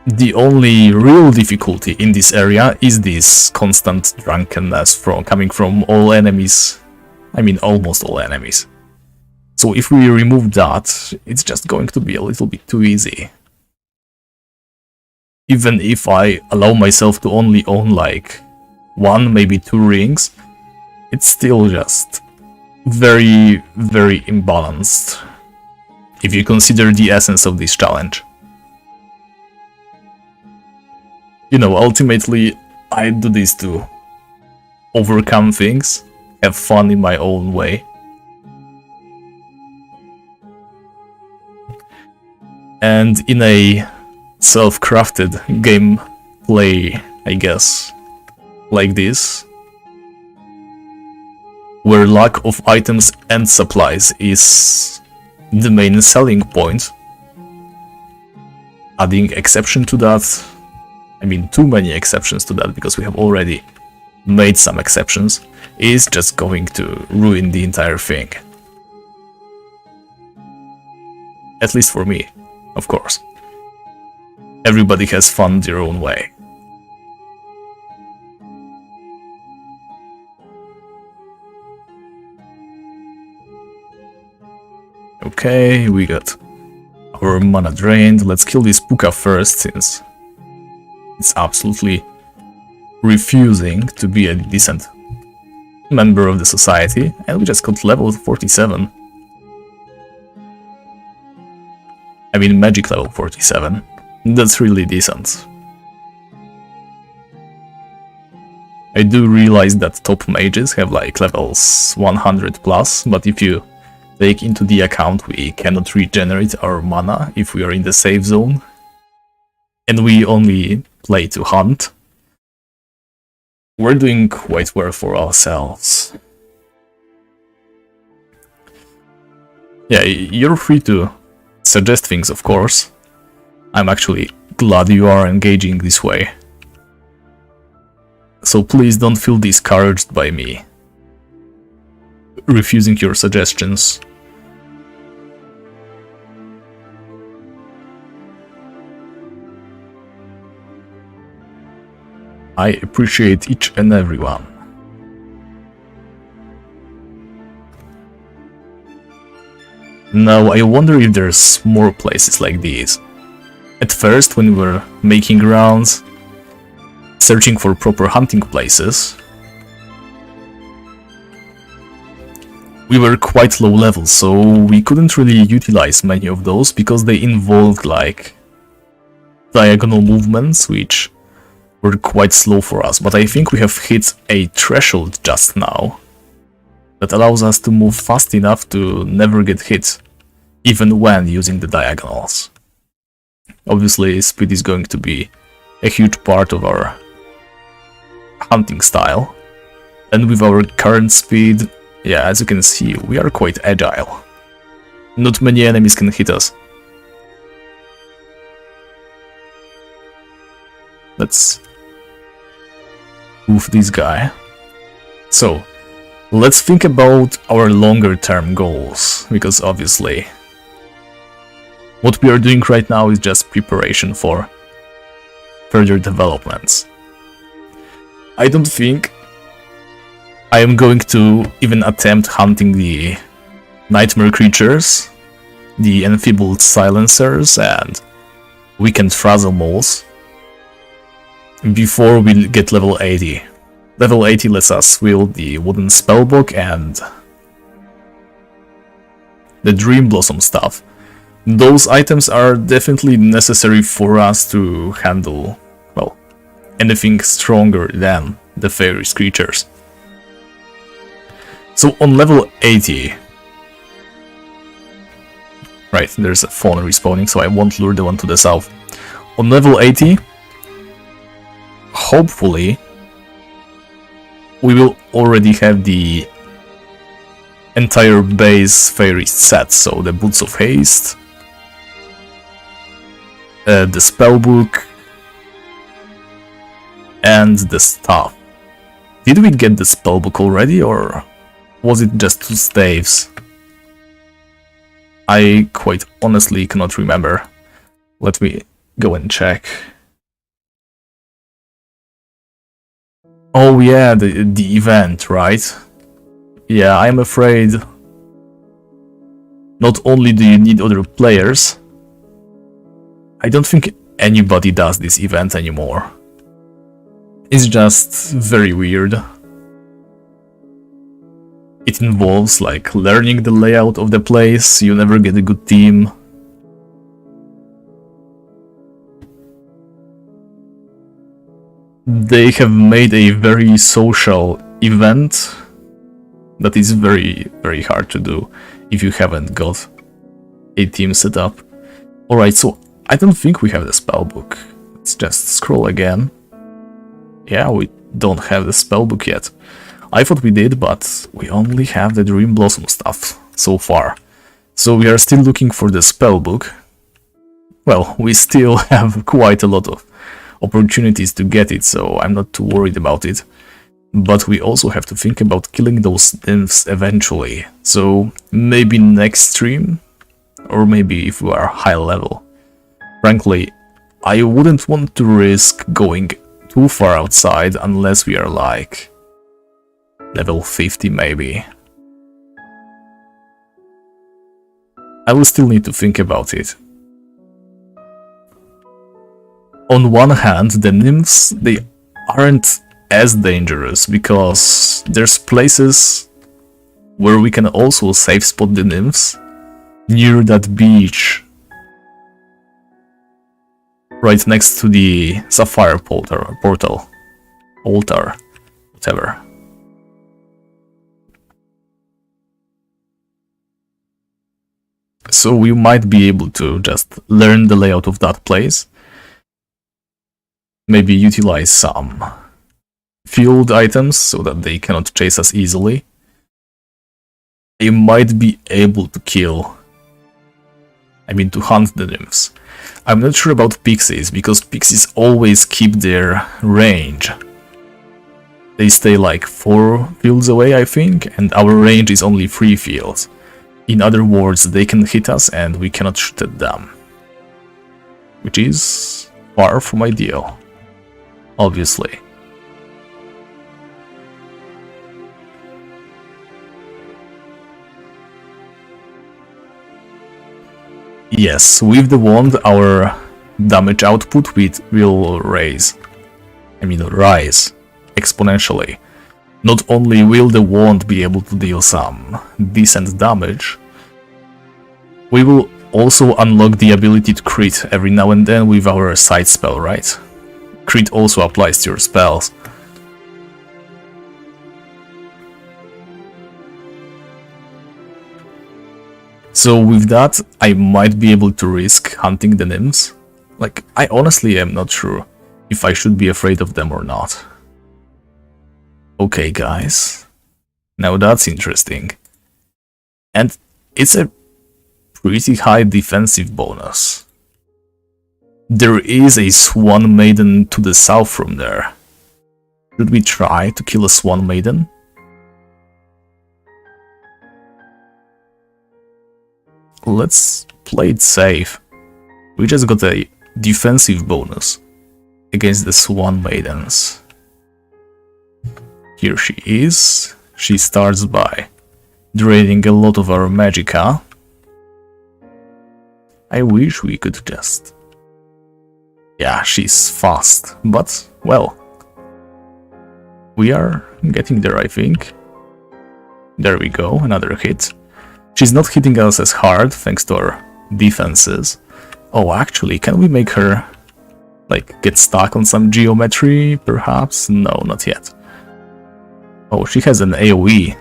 Speaker 1: The only real difficulty in this area is this constant drunkenness coming from all enemies. I mean, almost all enemies. So if we remove that, it's just going to be a little bit too easy. Even if I allow myself to only own like 1, maybe 2 rings, it's still just very, very imbalanced, if you consider the essence of this challenge. You know, ultimately, I do this to overcome things, have fun in my own way. And in a self-crafted gameplay, I guess, like this, where lack of items and supplies is the main selling point, adding exception to that, I mean too many exceptions to that, because we have already made some exceptions, is just going to ruin the entire thing. At least for me, of course. Everybody has fun their own way. Okay, we got our mana drained. Let's kill this Puka first, since it's absolutely refusing to be a decent member of the society. And we just got level 47. I mean, magic level 47. That's really decent. I do realize that top mages have like levels 100 plus, but if you Take into the account we cannot regenerate our mana if we are in the safe zone, and we only play to hunt, we're doing quite well for ourselves. Yeah, you're free to suggest things, of course. I'm actually glad you are engaging this way. So please don't feel discouraged by me refusing your suggestions. I appreciate each and every one. Now I wonder if there's more places like these. At first, when we were making rounds, searching for proper hunting places, we were quite low level, so we couldn't really utilize many of those because they involved like diagonal movements, which were quite slow for us. But I think we have hit a threshold just now that allows us to move fast enough to never get hit, even when using the diagonals. Obviously, speed is going to be a huge part of our hunting style, and with our current speed, yeah, as you can see, we are quite agile. Not many enemies can hit us. Let's move this guy. So, let's think about our longer term goals, because obviously what we are doing right now is just preparation for further developments. I don't think I am going to even attempt hunting the nightmare creatures, the enfeebled silencers, and weakened frazzle moles before we get level 80. Level 80 lets us wield the wooden spellbook and the Dream Blossom stuff. Those items are definitely necessary for us to handle, well, anything stronger than the Feyrist creatures. So on level 80... Right, there's a fawn respawning, so I won't lure the one to the south. On level 80, hopefully, we will already have the entire base Feyrist set, so the Boots of Haste, the spellbook, and the staff. Did we get the spellbook already, or was it just 2 staves? I quite honestly cannot remember. Let me go and check. Oh yeah, the event, right? Yeah, I'm afraid not only do you need other players, I don't think anybody does this event anymore. It's just very weird. It involves like learning the layout of the place, you never get a good team. They have made a very social event that is very, very hard to do if you haven't got a team set up. Alright, so I don't think we have the spellbook. Let's just scroll again. Yeah, we don't have the spellbook yet. I thought we did, but we only have the Dream Blossom stuff so far. So we are still looking for the spellbook. Well, we still have quite a lot of opportunities to get it, so I'm not too worried about it. But we also have to think about killing those nymphs eventually. So maybe next stream, or maybe if we are high level. Frankly, I wouldn't want to risk going too far outside unless we are like level 50 maybe. I will still need to think about it. On one hand, the nymphs, they aren't as dangerous because there's places where we can also safe spot the nymphs near that beach right next to the Sapphire portal, altar, whatever. So we might be able to just learn the layout of that place. Maybe utilize some field items so that they cannot chase us easily. I might be able to to hunt the nymphs. I'm not sure about pixies, because pixies always keep their range. They stay like 4 fields away, I think, and our range is only 3 fields. In other words, they can hit us and we cannot shoot at them. Which is far from ideal, obviously. Yes, with the wand our damage output will rise exponentially. Not only will the wand be able to deal some decent damage, we will also unlock the ability to crit every now and then with our side spell, right? Crit also applies to your spells. So with that, I might be able to risk hunting the nymphs. Like, I honestly am not sure if I should be afraid of them or not. Okay, guys. Now that's interesting. And it's a pretty high defensive bonus. There is a Swan Maiden to the south from there. Should we try to kill a Swan Maiden? Let's play it safe. We just got a defensive bonus against the Swan Maidens. Here she is. She starts by draining a lot of our magicka. I wish we could just... Yeah, she's fast, but, well... We are getting there, I think. There we go, another hit. She's not hitting us as hard, thanks to our defenses. Oh, actually, can we make her, like, get stuck on some geometry, perhaps? No, not yet. Oh, she has an AoE.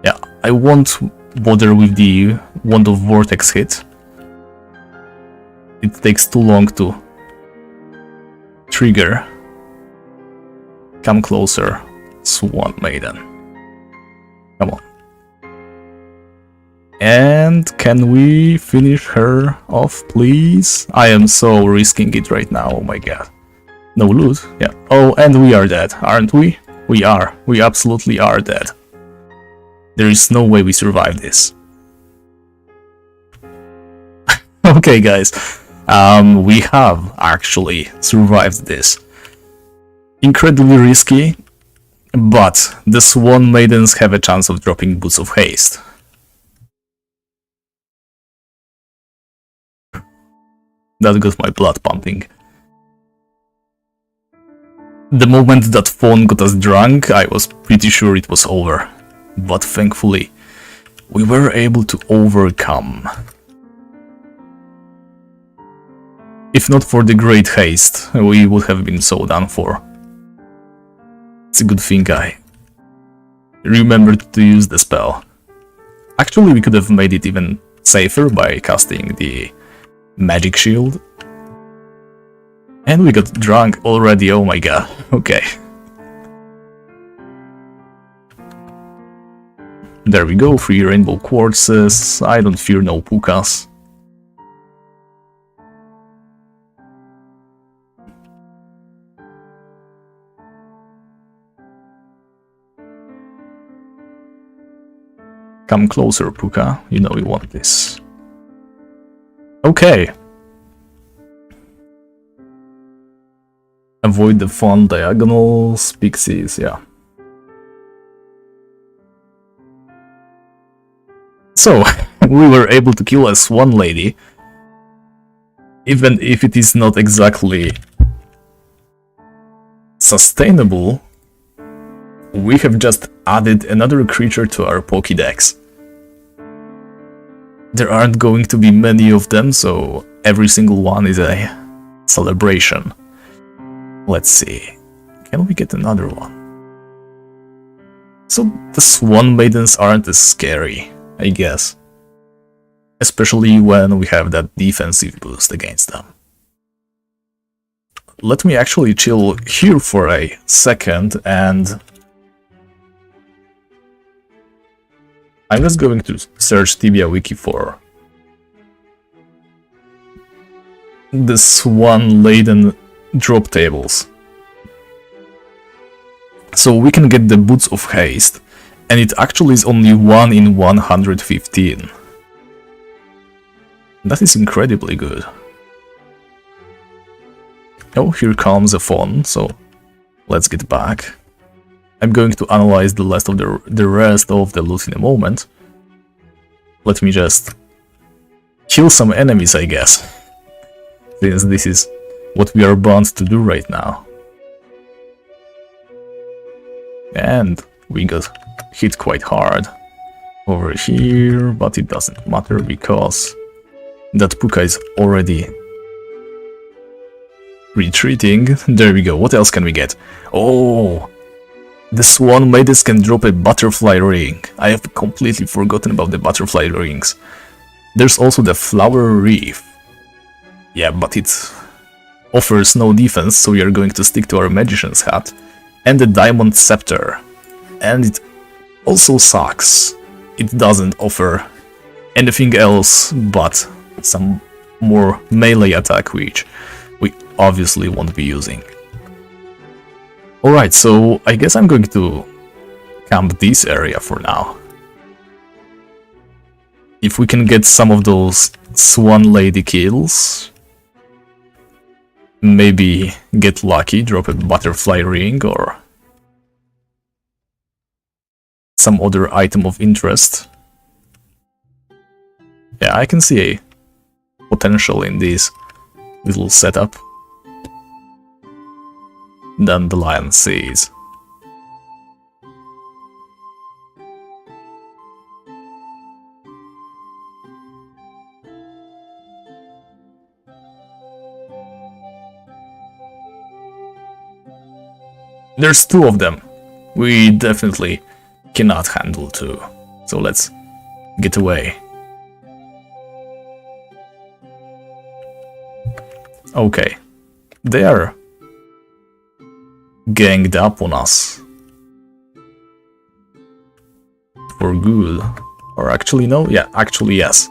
Speaker 1: Yeah, I won't bother with the Wand of Vortex hit. It takes too long to trigger. Come closer, Swan Maiden. Come on. And can we finish her off, please? I am so risking it right now, oh my god. No loot? Yeah. Oh, and we are dead, aren't we? We are. We absolutely are dead. There is no way we survive this. Okay, guys. We have actually survived this. Incredibly risky, but the Swan Maidens have a chance of dropping Boots of Haste. That got my blood pumping. The moment that phone got us drunk, I was pretty sure it was over. But thankfully, we were able to overcome. If not for the great haste, we would have been so done for. It's a good thing I remembered to use the spell. Actually, we could have made it even safer by casting the magic shield. And we got drunk already, oh my god. Okay. There we go, 3 rainbow quartzes. I don't fear no pukas. Come closer, Puka. You know you want this. Okay. Avoid the fun diagonals, pixies, yeah. So, we were able to kill a Swan Lady. Even if it is not exactly sustainable, we have just added another creature to our Pokédex. There aren't going to be many of them, so every single one is a celebration. Let's see, can we get another one? So the Swan Maidens aren't as scary, I guess. especially when we have that defensive boost against them. Let me actually chill here for a second, and I'm just going to search Tibia wiki for the swan-laden drop tables. So we can get the Boots of Haste, and it actually is only 1 in 115. That is incredibly good. Oh, here comes a phone, so let's get back. I'm going to analyze the rest of the loot in a moment. Let me just kill some enemies, I guess, since this is what we are bound to do right now. And we got hit quite hard over here, but it doesn't matter because that Puka is already retreating. There we go. What else can we get? Oh, the Swan Maidens can drop a butterfly ring. I have completely forgotten about the butterfly rings. There's also the Flower Reef. Yeah, but it offers no defense, so we are going to stick to our Magician's Hat. And the Diamond Scepter. And it also sucks. It doesn't offer anything else but some more melee attack, which we obviously won't be using. Alright, so I guess I'm going to camp this area for now. If we can get some of those Swan Lady kills, maybe get lucky, drop a butterfly ring or some other item of interest. Yeah, I can see a potential in this little setup. Dandelion seeds. There's 2 of them. We definitely cannot handle 2. So let's get away. Okay. They are ganged up on us. For good. Or actually no? Yeah, actually yes.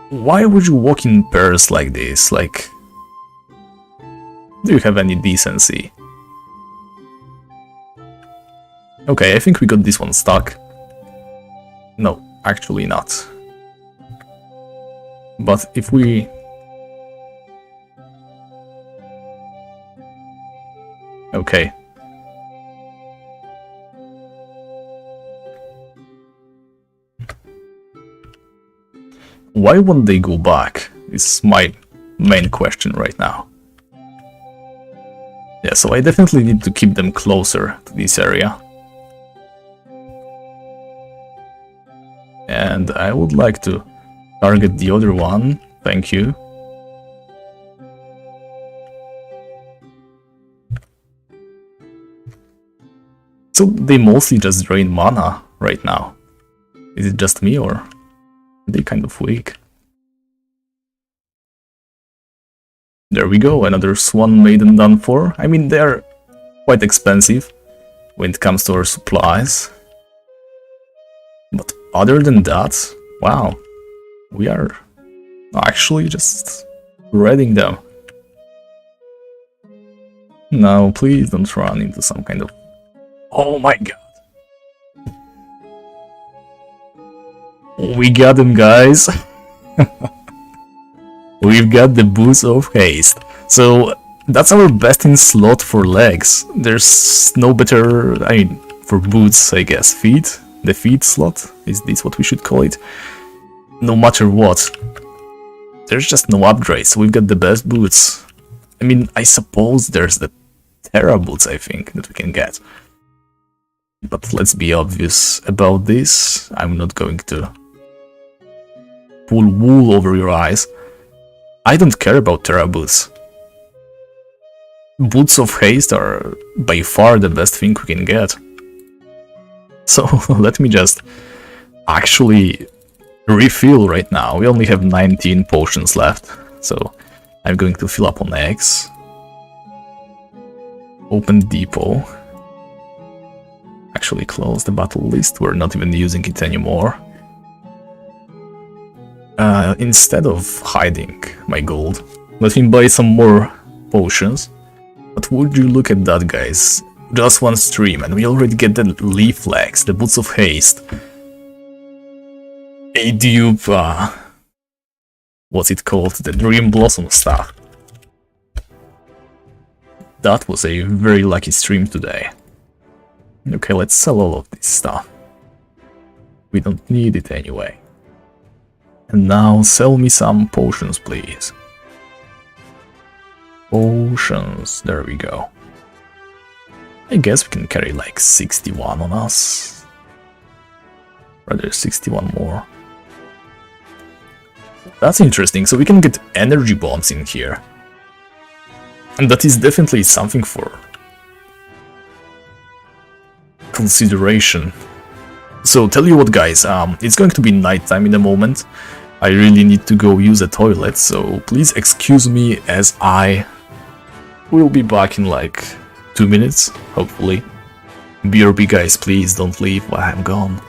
Speaker 1: Why would you walk in pairs like this? Like, do you have any decency? Okay, I think we got this one stuck. No, actually not. But if we... Okay. Why won't they go back? Is my main question right now. Yeah, so I definitely need to keep them closer to this area. And I would like to target the other one, thank you. So they mostly just drain mana right now. Is it just me or are they kind of weak? There we go, another Swan Maiden done for. I mean, they're quite expensive when it comes to our supplies. But other than that, wow, we are actually just reading them. Now, please don't run into some kind of... Oh my god. We got him, guys. We've got the Boots of Haste. So that's our best in slot for legs. There's no better, I mean, for boots, I guess. Feet? The feet slot? Is this what we should call it? No matter what. There's just no upgrades. We've got the best boots. I mean, I suppose there's the Terra boots, I think, that we can get. But let's be obvious about this. I'm not going to pull wool over your eyes. I don't care about Terra boots. Boots of Haste are by far the best thing we can get. So let me just actually refill right now. We only have 19 potions left, so I'm going to fill up on eggs. Open depot. Actually close the battle list, we're not even using it anymore. Instead of hiding my gold, let me buy some more potions. But would you look at that, guys? Just one stream and we already get the leaf flags, the boots of haste, a dupe, what's it called, the dream blossom stuff. That was a very lucky stream today. Okay, let's sell all of this stuff. We don't need it anyway. And now sell me some potions, please. Potions, there we go. I guess we can carry like 61 on us. Rather 61 more. That's interesting, so we can get energy bombs in here. And that is definitely something for consideration. So tell you what, guys, it's going to be nighttime in a moment. I really need to go use a toilet, so please excuse me as I will be back in like 2 minutes, hopefully. BRB, guys, please don't leave while I'm gone.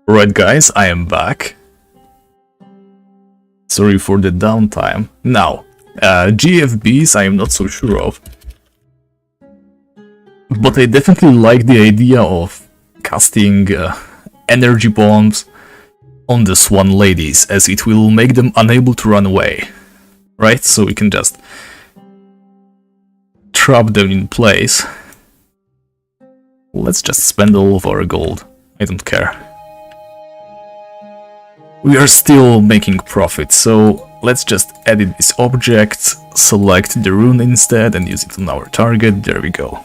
Speaker 1: Alright, guys, I am back. Sorry for the downtime. Now, GFBs I am not so sure of. But I definitely like the idea of casting energy bombs on the swan ladies, as it will make them unable to run away. Right? So we can just trap them in place. Let's just spend all of our gold. I don't care. We are still making profit, so let's just edit this object, select the rune instead and use it on our target. There we go.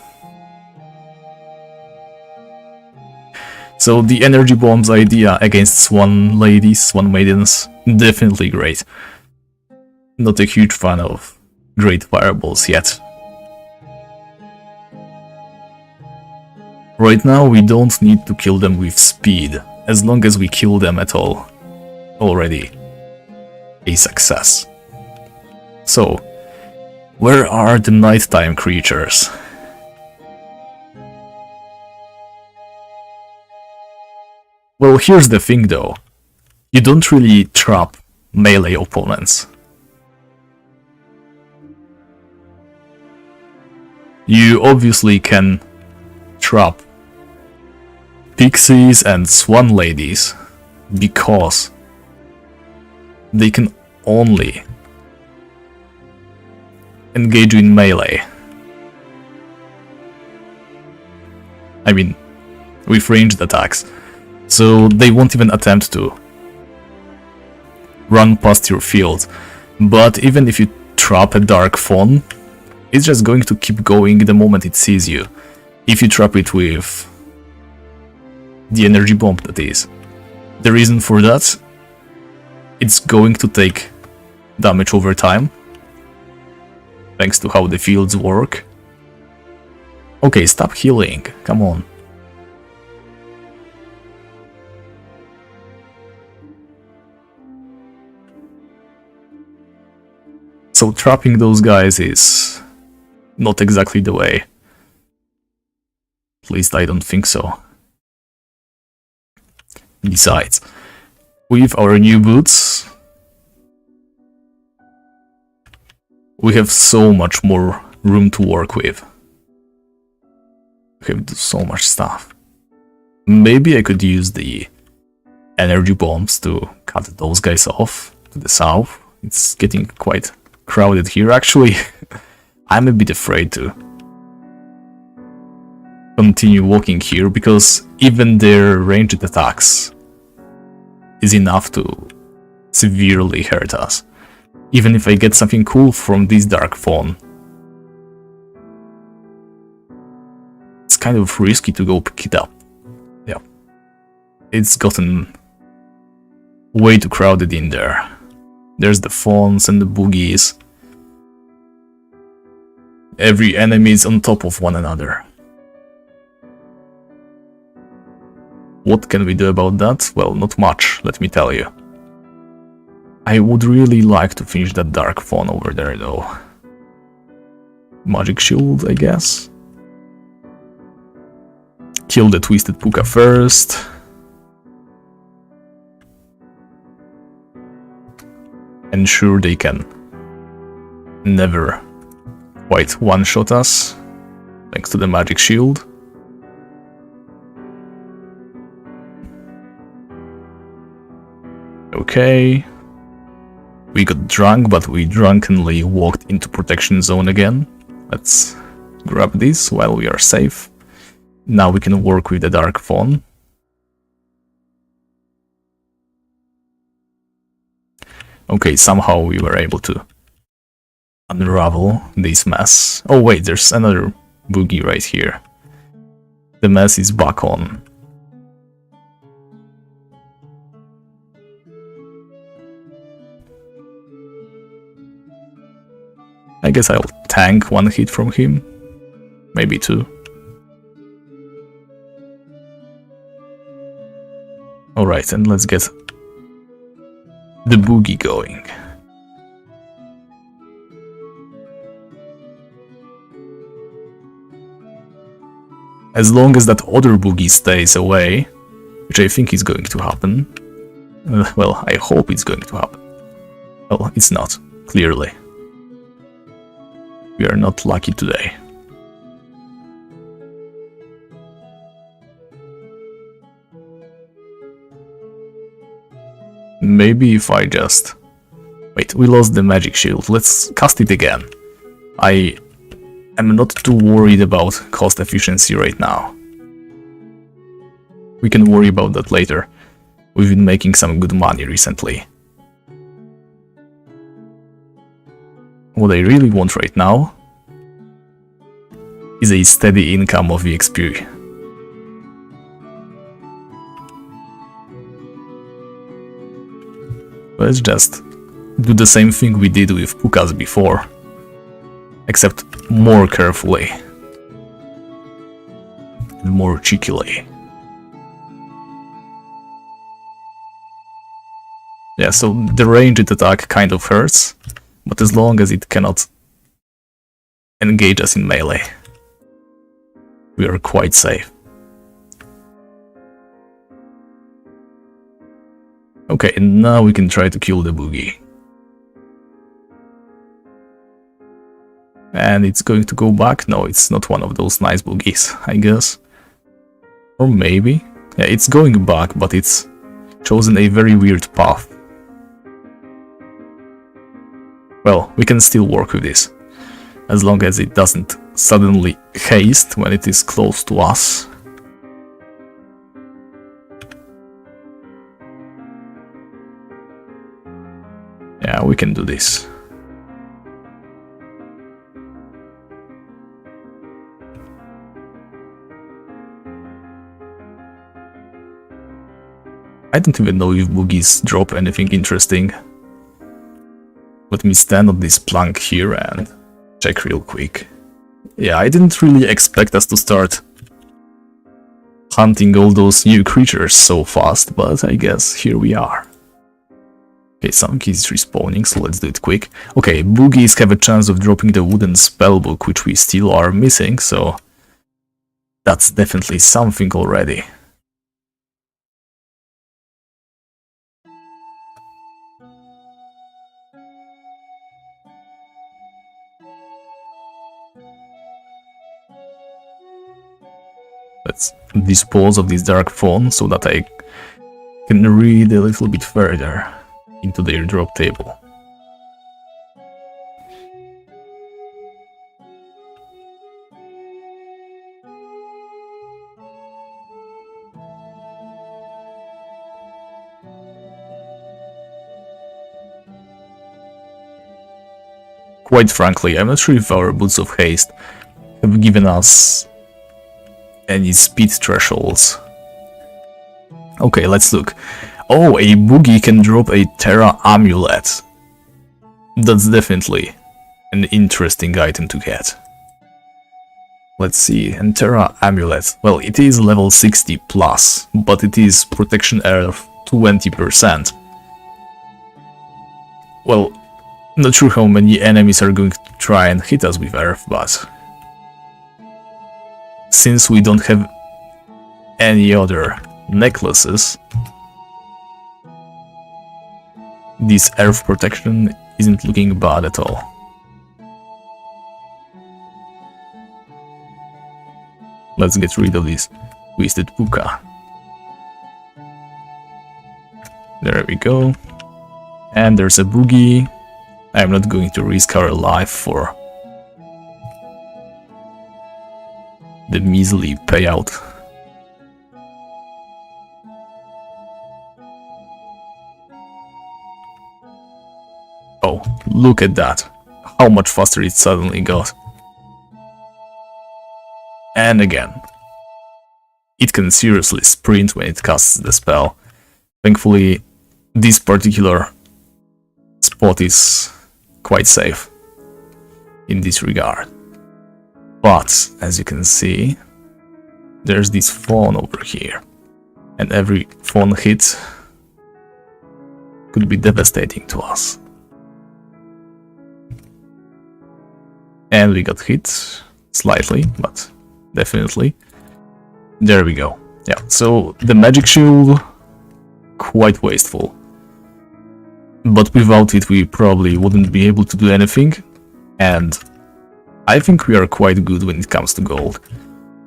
Speaker 1: So the energy bombs idea against swan ladies, swan maidens, definitely great. Not a huge fan of great fireballs yet. Right now we don't need to kill them with speed, as long as we kill them at all. Already a success. So, where are the nighttime creatures? Well, here's the thing though. You don't really trap melee opponents. You obviously can trap pixies and swan ladies, because they can only engage in melee. I mean, with ranged attacks. So they won't even attempt to run past your field. But even if you trap a dark fawn, it's just going to keep going the moment it sees you. If you trap it with the energy bomb, that is. The reason for that, it's going to take damage over time, thanks to how the fields work. Okay, stop healing, come on. so trapping those guys is not exactly the way. At least I don't think so. Besides, with our new boots, we have so much more room to work with. We have so much stuff. Maybe I could use the energy bombs to cut those guys off to the south. It's getting quite crowded here. Actually, I'm a bit afraid to continue walking here because even their ranged attacks is enough to severely hurt us. Even if I get something cool from this Dark Fawn, it's kind of risky to go pick it up. Yeah, it's gotten way too crowded in there. There's the fawns and the boogies. Every enemy is on top of one another. What can we do about that? Well, not much, let me tell you. I would really like to finish that Dark Fawn over there though. Magic Shield, I guess. Kill the Twisted Puka first. Ensure they can never quite one-shot us, thanks to the Magic Shield. Okay. We got drunk, but we drunkenly walked into protection zone again. Let's grab this while we are safe. Now we can work with the Dark Fawn. Okay, somehow we were able to unravel this mess. Oh wait, there's another boogie right here. The mess is back on. I guess I'll tank one hit from him. Maybe two. Alright, and let's get the boogie going. As long as that other boogie stays away, which I think is going to happen. Well, I hope it's going to happen. Well, it's not, clearly. We are not lucky today. Maybe if I just... Wait, we lost the Magic Shield. Let's cast it again. I am not too worried about cost efficiency right now. We can worry about that later. We've been making some good money recently. What I really want right now is a steady income of EXP. Let's just do the same thing we did with Pukas before, except more carefully and more cheekily. Yeah, so the ranged attack kind of hurts, but as long as it cannot engage us in melee, we are quite safe. Okay, and now we can try to kill the boogie. And it's going to go back? No, it's not one of those nice boogies, I guess. Or maybe? Yeah, it's going back, but it's chosen a very weird path. Well, we can still work with this, as long as it doesn't suddenly haste when it is close to us. Yeah, we can do this. I don't even know if boogies drop anything interesting. Let me stand on this plank here and check real quick. Yeah, I didn't really expect us to start hunting all those new creatures so fast, but I guess here we are. Okay, some keys respawning, so let's do it quick. Okay, boogies have a chance of dropping the wooden spellbook, which we still are missing, so that's definitely something already. Let's dispose of this dark phone so that I can read a little bit further into their drop table. Quite frankly, I'm not sure if our Boots of Haste have given us any speed thresholds. Okay, let's look. Oh, a boogie can drop a Terra Amulet. That's definitely an interesting item to get. Let's see, and Terra Amulet. Well, it is level 60 plus, but it is protection of 20%. Well, not sure how many enemies are going to try and hit us with Earth, but since we don't have any other necklaces, this Earth protection isn't looking bad at all. Let's get rid of this Twisted Puka. There we go. And there's a boogie. I'm not going to risk our life for the measly payout. Oh, look at that. How much faster it suddenly got. And again. It can seriously sprint when it casts the spell. Thankfully, this particular spot is quite safe in this regard. But, as you can see, there's this fawn over here. And every fawn hit could be devastating to us. And we got hit slightly, but definitely. There we go. Yeah, so the magic shield, quite wasteful. But without it we probably wouldn't be able to do anything, and I think we are quite good when it comes to gold.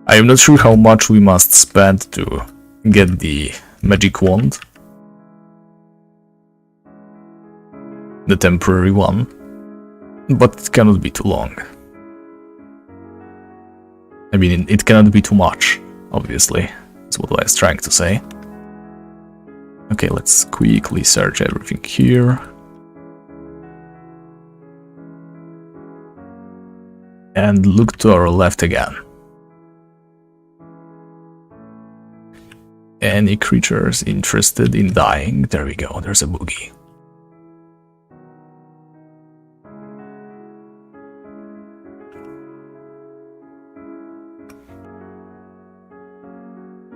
Speaker 1: I am not sure how much we must spend to get the magic wand, the temporary one, but it cannot be too long. I mean, it cannot be too much, obviously, that's what I was trying to say. Okay, let's quickly search everything here. And look to our left again. Any creatures interested in dying? There we go, there's a boogie.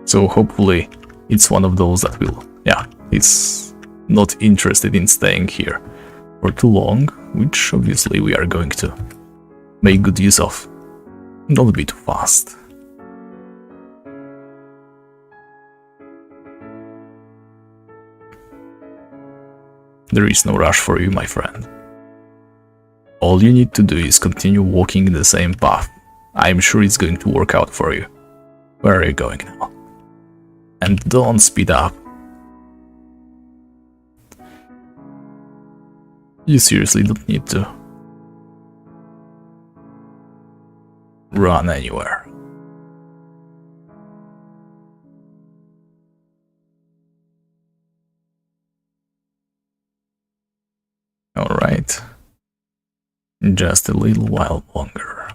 Speaker 1: So hopefully it's one of those that will, yeah, it's not interested in staying here for too long, which obviously we are going to make good use of. Don't be too fast. There is no rush for you, my friend. All you need to do is continue walking in the same path. I'm sure it's going to work out for you. Where are you going now? And don't speed up. You seriously don't need to run anywhere. Alright. Just a little while longer.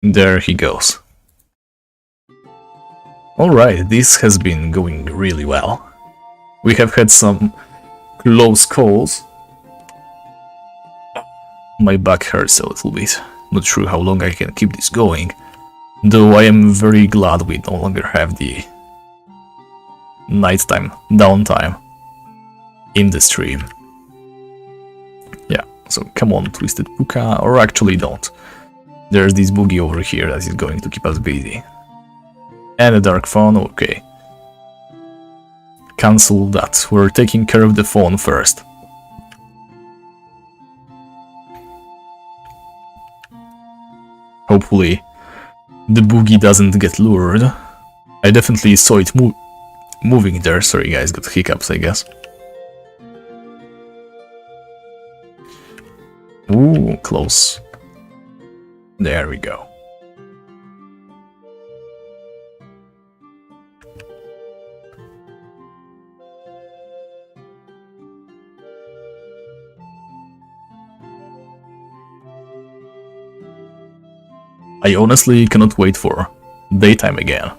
Speaker 1: There he goes. Alright, this has been going really well. We have had some close calls. My back hurts a little bit. Not sure how long I can keep this going. Though I am very glad we no longer have the nighttime downtime in the stream. Yeah, so come on, Twisted Puka, or actually don't. There's this boogie over here that is going to keep us busy. And a dark phone, okay. Cancel that, we're taking care of the phone first. Hopefully the boogie doesn't get lured. I definitely saw it moving there. Sorry guys, got hiccups I guess. Ooh, close. There we go. I honestly cannot wait for daytime again.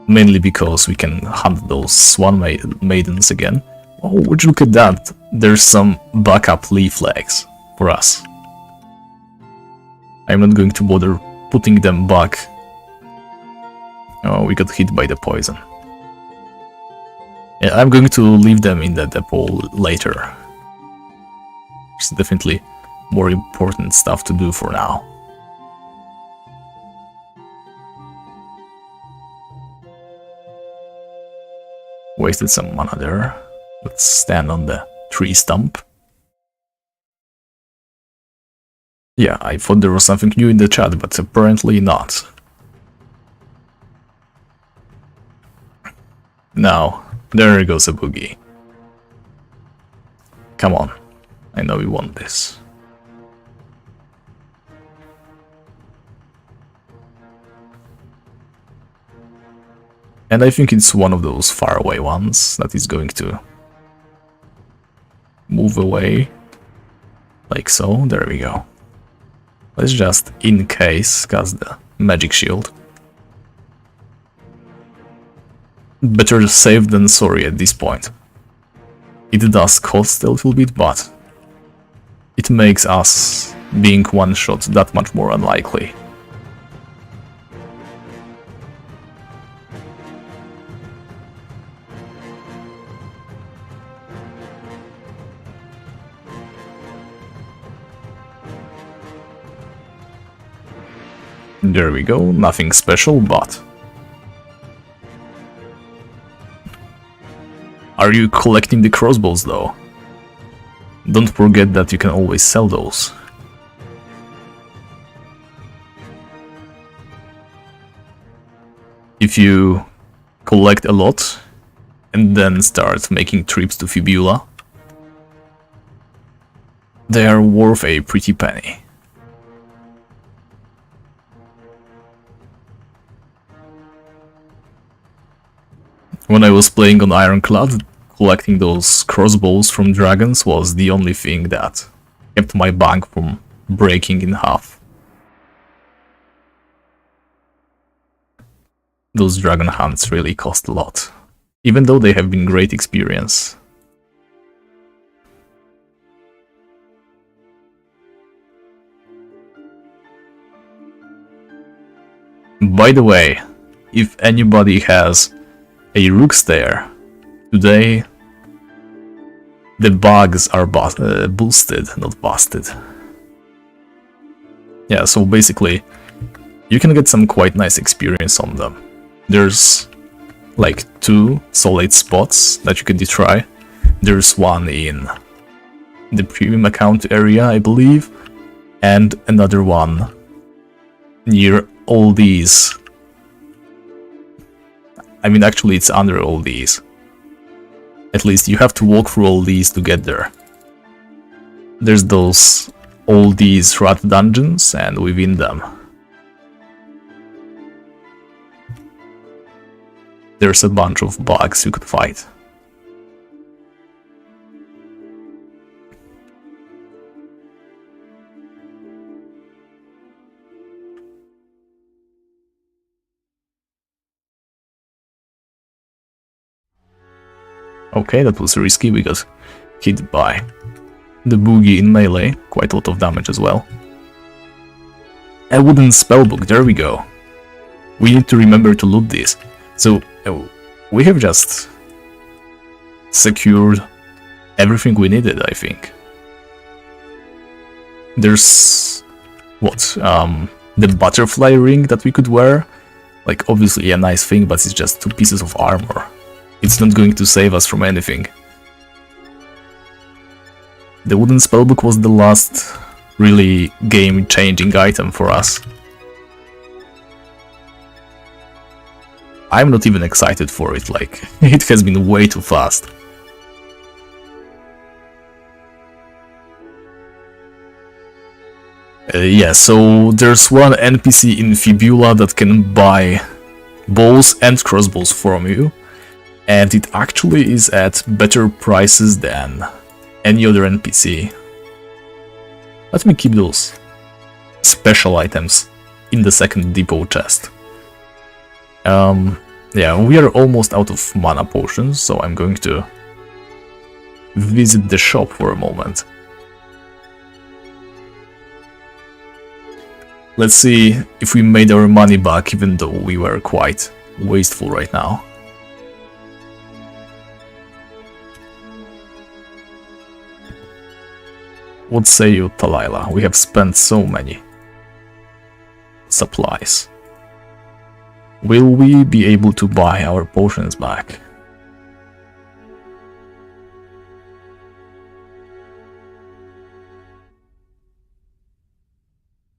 Speaker 1: Mainly because we can hunt those swan maidens again. Oh, would you look at that? There's some backup leaf legs for us. I'm not going to bother putting them back. Oh, we got hit by the poison. Yeah, I'm going to leave them in the depot later. There's definitely more important stuff to do for now. Wasted some mana there. Let's stand on the tree stump. Yeah, I thought there was something new in the chat, but apparently not. Now, there goes a boogie. Come on, I know we want this. And I think it's one of those faraway ones that is going to move away. Like so, there we go. Let's just, in case, cast the magic shield. Better safe than sorry at this point. It does cost a little bit, but it makes us being one-shot that much more unlikely. There we go, nothing special, but... Are you collecting the crossbows though? Don't forget that you can always sell those. If you collect a lot and then start making trips to Fibula, they are worth a pretty penny. When I was playing on Ironclad, collecting those crossbows from dragons was the only thing that kept my bank from breaking in half. Those dragon hunts really cost a lot, even though they have been great experience. By the way, if anybody has a Rook's there, today the bugs are boosted, not busted. Yeah, so basically you can get some quite nice experience on them. There's like 2 solid spots that you can try. There's one in the premium account area, I believe, and another one near all these. I mean, actually it's under all these. At least you have to walk through all these to get there. There's those all these rat dungeons, and within them there's a bunch of bugs you could fight. Okay, that was risky, we got hit by the boogie in melee, quite a lot of damage as well. A wooden spellbook, there we go. We need to remember to loot this. So, we have just secured everything we needed, I think. There's... what? The butterfly ring that we could wear. Like, obviously a nice thing, but it's just 2 pieces of armor. It's not going to save us from anything. The wooden spellbook was the last really game-changing item for us. I'm not even excited for it, like, it has been way too fast. Yeah, so there's one NPC in Fibula that can buy bows and crossbows from you, and it actually is at better prices than any other NPC. Let me keep those special items in the second depot chest. Yeah, we are almost out of mana potions, so I'm going to visit the shop for a moment. Let's see if we made our money back, even though we were quite wasteful right now. What say you, Talila? We have spent so many supplies. Will we be able to buy our potions back?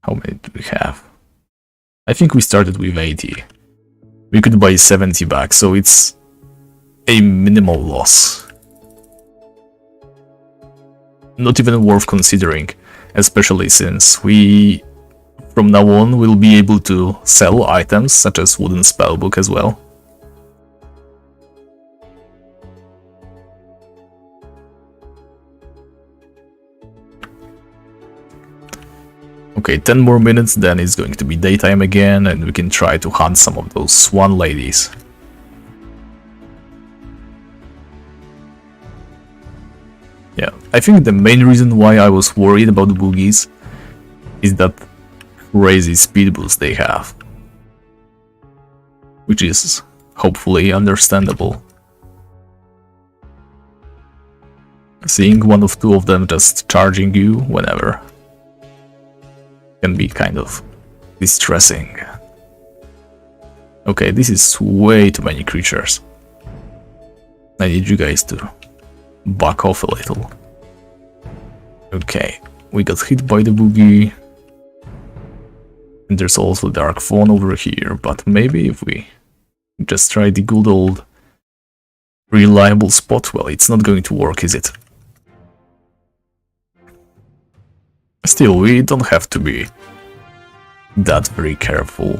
Speaker 1: How many do we have? I think we started with 80. We could buy 70 back, so it's a minimal loss. Not even worth considering, especially since we, from now on, will be able to sell items such as wooden spellbook as well. Okay, 10 more minutes, then it's going to be daytime again, and we can try to hunt some of those swan ladies. Yeah, I think the main reason why I was worried about the boogies is that crazy speed boost they have, which is hopefully understandable. Seeing one of 2 of them just charging you whenever can be kind of distressing. Okay, this is way too many creatures. I need you guys to back off a little. Okay, we got hit by the boogie. And there's also Dark Fawn over here, but maybe if we just try the good old reliable spot, well, it's not going to work, is it? Still, we don't have to be that very careful.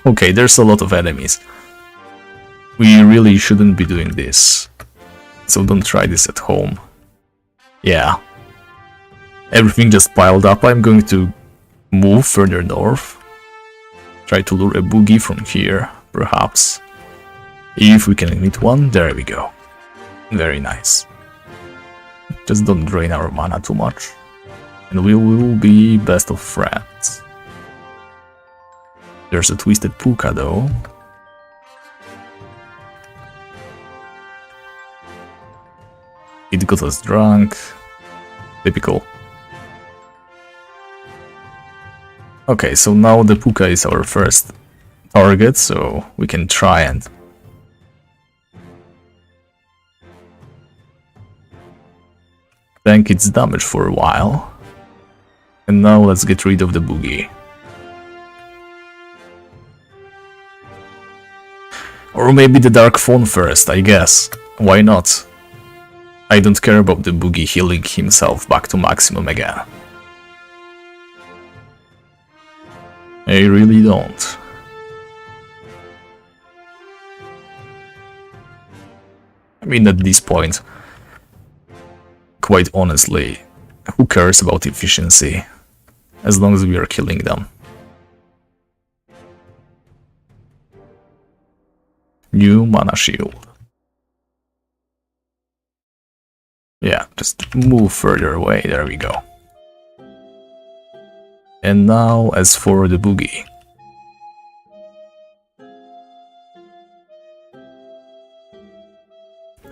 Speaker 1: Okay, there's a lot of enemies. We really shouldn't be doing this, so don't try this at home. Yeah, everything just piled up. I'm going to move further north, try to lure a boogie from here, perhaps. If we can meet one, there we go. Very nice. Just don't drain our mana too much, and we will be best of friends. There's a twisted puka though. It got us drunk. Typical. Okay, so now the puka is our first target, so we can try and tank its damage for a while. And now let's get rid of the boogie. Or maybe the Dark Fawn first, I guess. Why not? I don't care about the boogie healing himself back to maximum again. I really don't. I mean, at this point, quite honestly, who cares about efficiency, as long as we are killing them. New mana shield. Yeah, just move further away, there we go. And now, as for the boogie.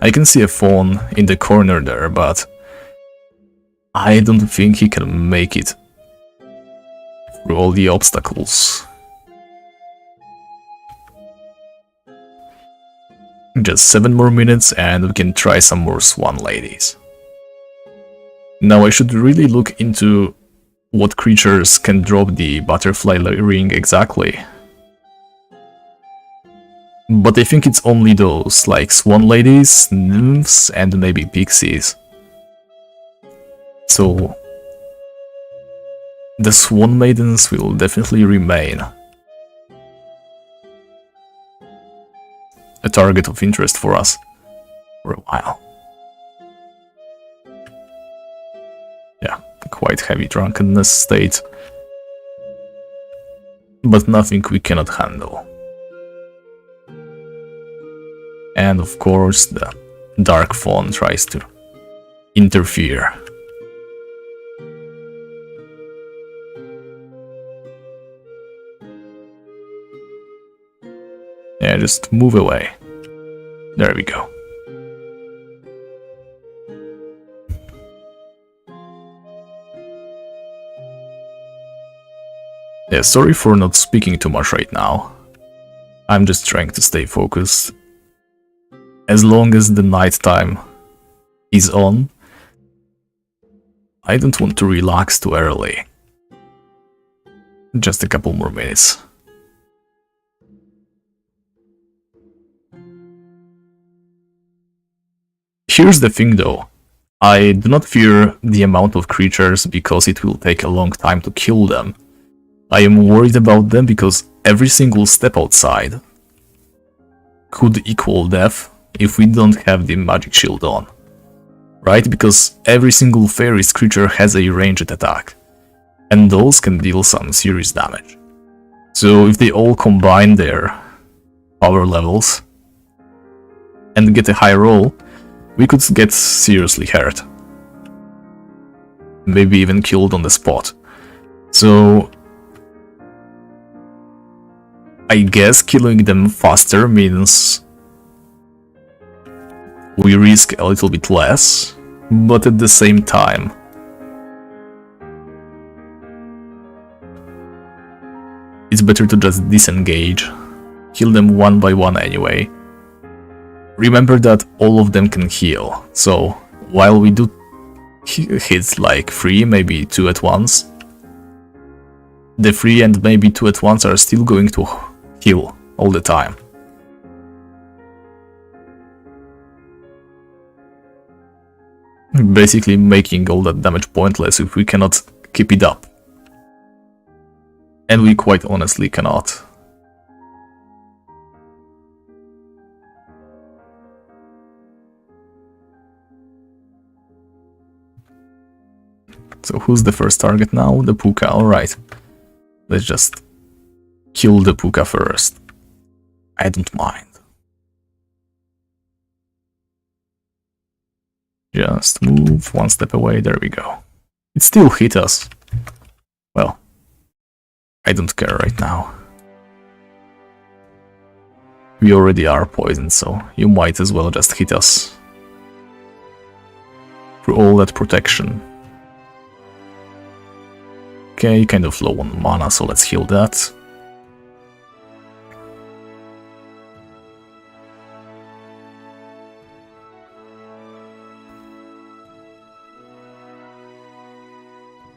Speaker 1: I can see a fawn in the corner there, but I don't think he can make it through all the obstacles. Just 7 more minutes and we can try some more swan ladies. Now I should really look into what creatures can drop the butterfly ring exactly. But I think it's only those, like swan ladies, nymphs, and maybe pixies. So the swan maidens will definitely remain a target of interest for us for a while. Yeah, quite heavy drunkenness state, but nothing we cannot handle. And of course the dark fawn tries to interfere. Yeah, just move away. There we go. Yeah, sorry for not speaking too much right now. I'm just trying to stay focused. As long as the nighttime is on, I don't want to relax too early. Just a couple more minutes. Here's the thing though, I do not fear the amount of creatures because it will take a long time to kill them. I am worried about them because every single step outside could equal death if we don't have the magic shield on. Right? Because every single Feyrist creature has a ranged attack, and those can deal some serious damage. So if they all combine their power levels and get a high roll, we could get seriously hurt. Maybe even killed on the spot. So I guess killing them faster means we risk a little bit less, but at the same time it's better to just disengage, kill them one by one anyway. Remember that all of them can heal, so while we do hit like 3, maybe 2 at once, the 3 and maybe 2 at once are still going to heal all the time. Basically making all that damage pointless if we cannot keep it up. And we quite honestly cannot. So who's the first target now? The puka, alright. Let's just kill the puka first. I don't mind. Just move one step away, there we go. It still hit us. Well, I don't care right now. We already are poisoned, so you might as well just hit us. For all that protection. Okay, kind of low on mana, so let's heal that.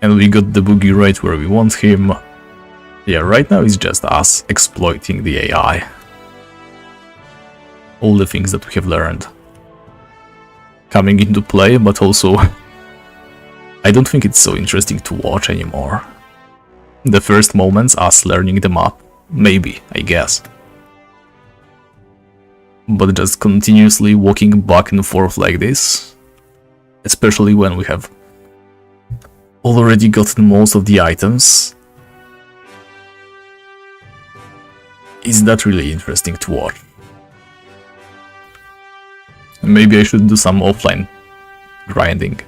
Speaker 1: And we got the boogie right where we want him. Yeah, right now it's just us exploiting the AI. All the things that we have learned coming into play, but also I don't think it's so interesting to watch anymore. The first moments, us learning the map, maybe, I guess. But just continuously walking back and forth like this, especially when we have already gotten most of the items, is that really interesting to watch? Maybe I should do some offline grinding.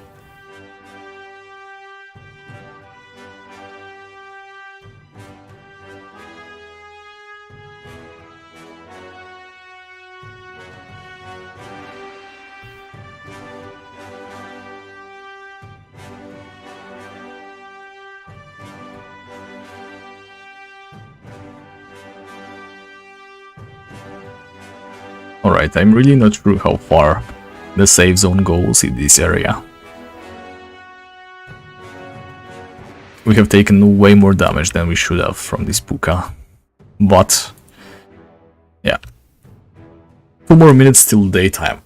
Speaker 1: Alright, I'm really not sure how far the safe zone goes in this area. We have taken way more damage than we should have from this Puka. But, yeah. 2 more minutes till daytime.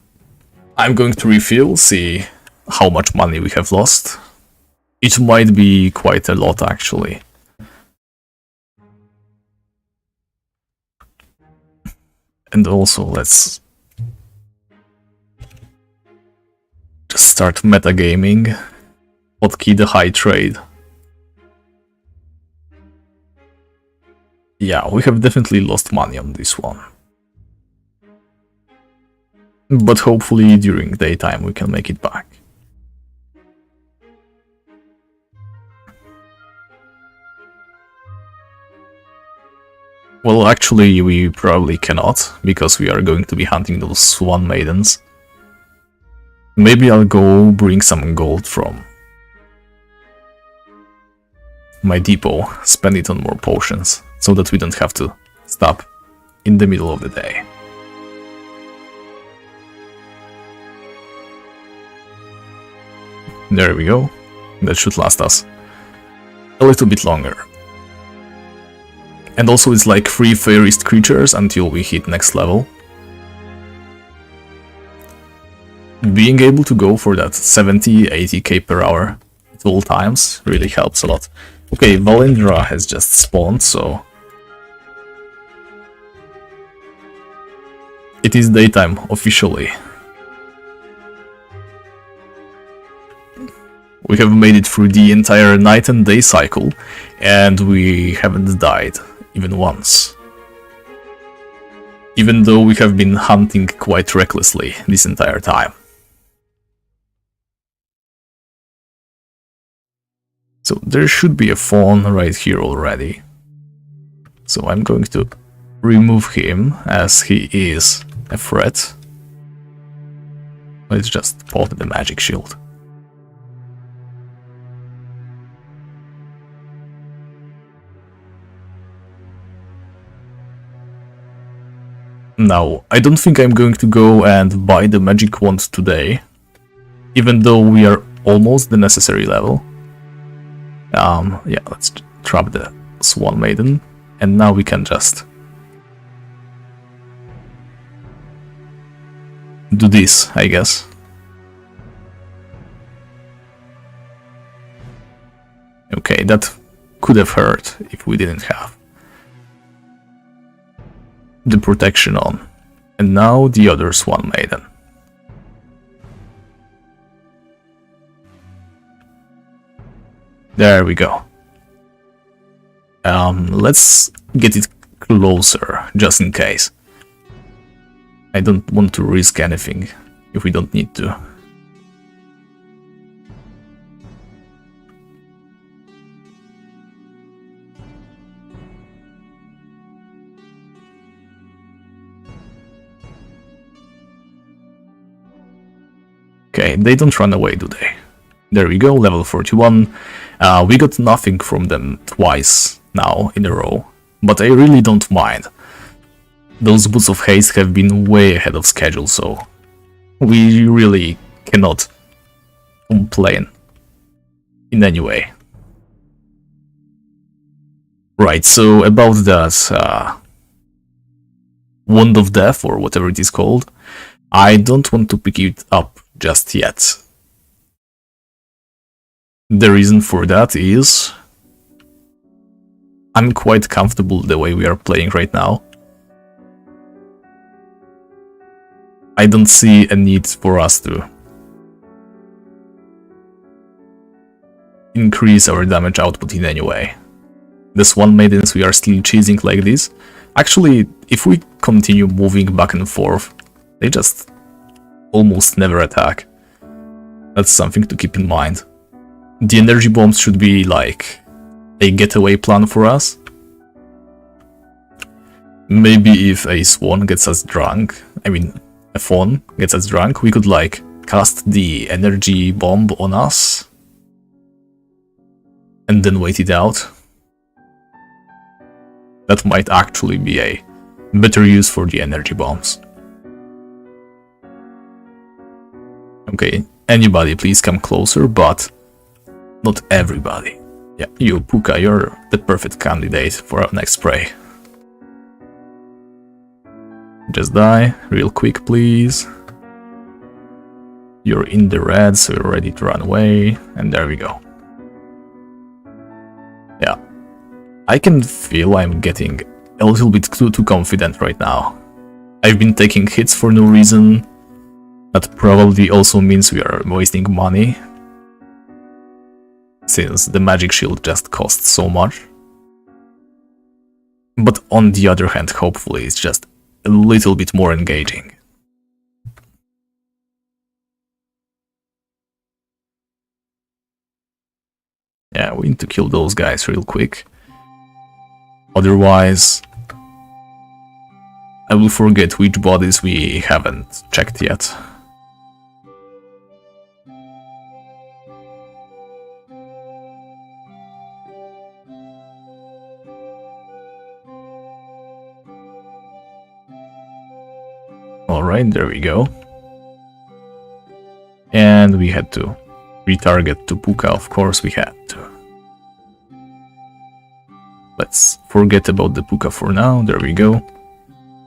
Speaker 1: I'm going to refill, see how much money we have lost. It might be quite a lot, actually. And also, let's just start metagaming. Hotkey the high trade. Yeah, we have definitely lost money on this one. But hopefully during daytime we can make it back. Well, actually we probably cannot, because we are going to be hunting those swan maidens. Maybe I'll go bring some gold from my depot, spend it on more potions, so that we don't have to stop in the middle of the day. There we go. That should last us a little bit longer. And also it's like 3 Feyrist creatures until we hit next level. Being able to go for that 70-80k per hour at all times really helps a lot. Okay, Valendra has just spawned, so it is daytime officially. We have made it through the entire night and day cycle, and we haven't died even once. Even though we have been hunting quite recklessly this entire time. So there should be a fawn right here already. So I'm going to remove him, as he is a threat. Let's just pop the magic shield. Now, I don't think I'm going to go and buy the magic wand today, even though we are almost the necessary level. Yeah, let's trap the Swan Maiden, and now we can just do this, I guess. Okay, that could have hurt if we didn't have the protection on. And now the other Swan Maiden. There we go. Let's get it closer, just in case. I don't want to risk anything if we don't need to. Okay, they don't run away, do they? There we go, level 41. We got nothing from them twice now in a row, but I really don't mind. Those Boots of Haste have been way ahead of schedule, so we really cannot complain in any way. Right, so about that Wand of Death, or whatever it is called, I don't want to pick it up just yet. The reason for that is I'm quite comfortable the way we are playing right now. I don't see a need for us to increase our damage output in any way. The Swan Maidens we are still chasing like this. Actually, if we continue moving back and forth, they just almost never attack. That's something to keep in mind. The energy bombs should be like a getaway plan for us. Maybe if a swan gets us drunk, a fawn gets us drunk, we could like cast the energy bomb on us and then wait it out. That might actually be a better use for the energy bombs. Okay, anybody please come closer, but not everybody. Yeah, you, Puka, you're the perfect candidate for our next prey. Just die, real quick please. You're in the red, so you're ready to run away, and there we go. Yeah, I can feel I'm getting a little bit too confident right now. I've been taking hits for no reason. That probably also means we are wasting money, since the magic shield just costs so much. But on the other hand, hopefully it's just a little bit more engaging. Yeah, we need to kill those guys real quick. Otherwise, I will forget which bodies we haven't checked yet. Alright, there we go. And we had to retarget to Puka, of course we had to. Let's forget about the Puka for now, there we go.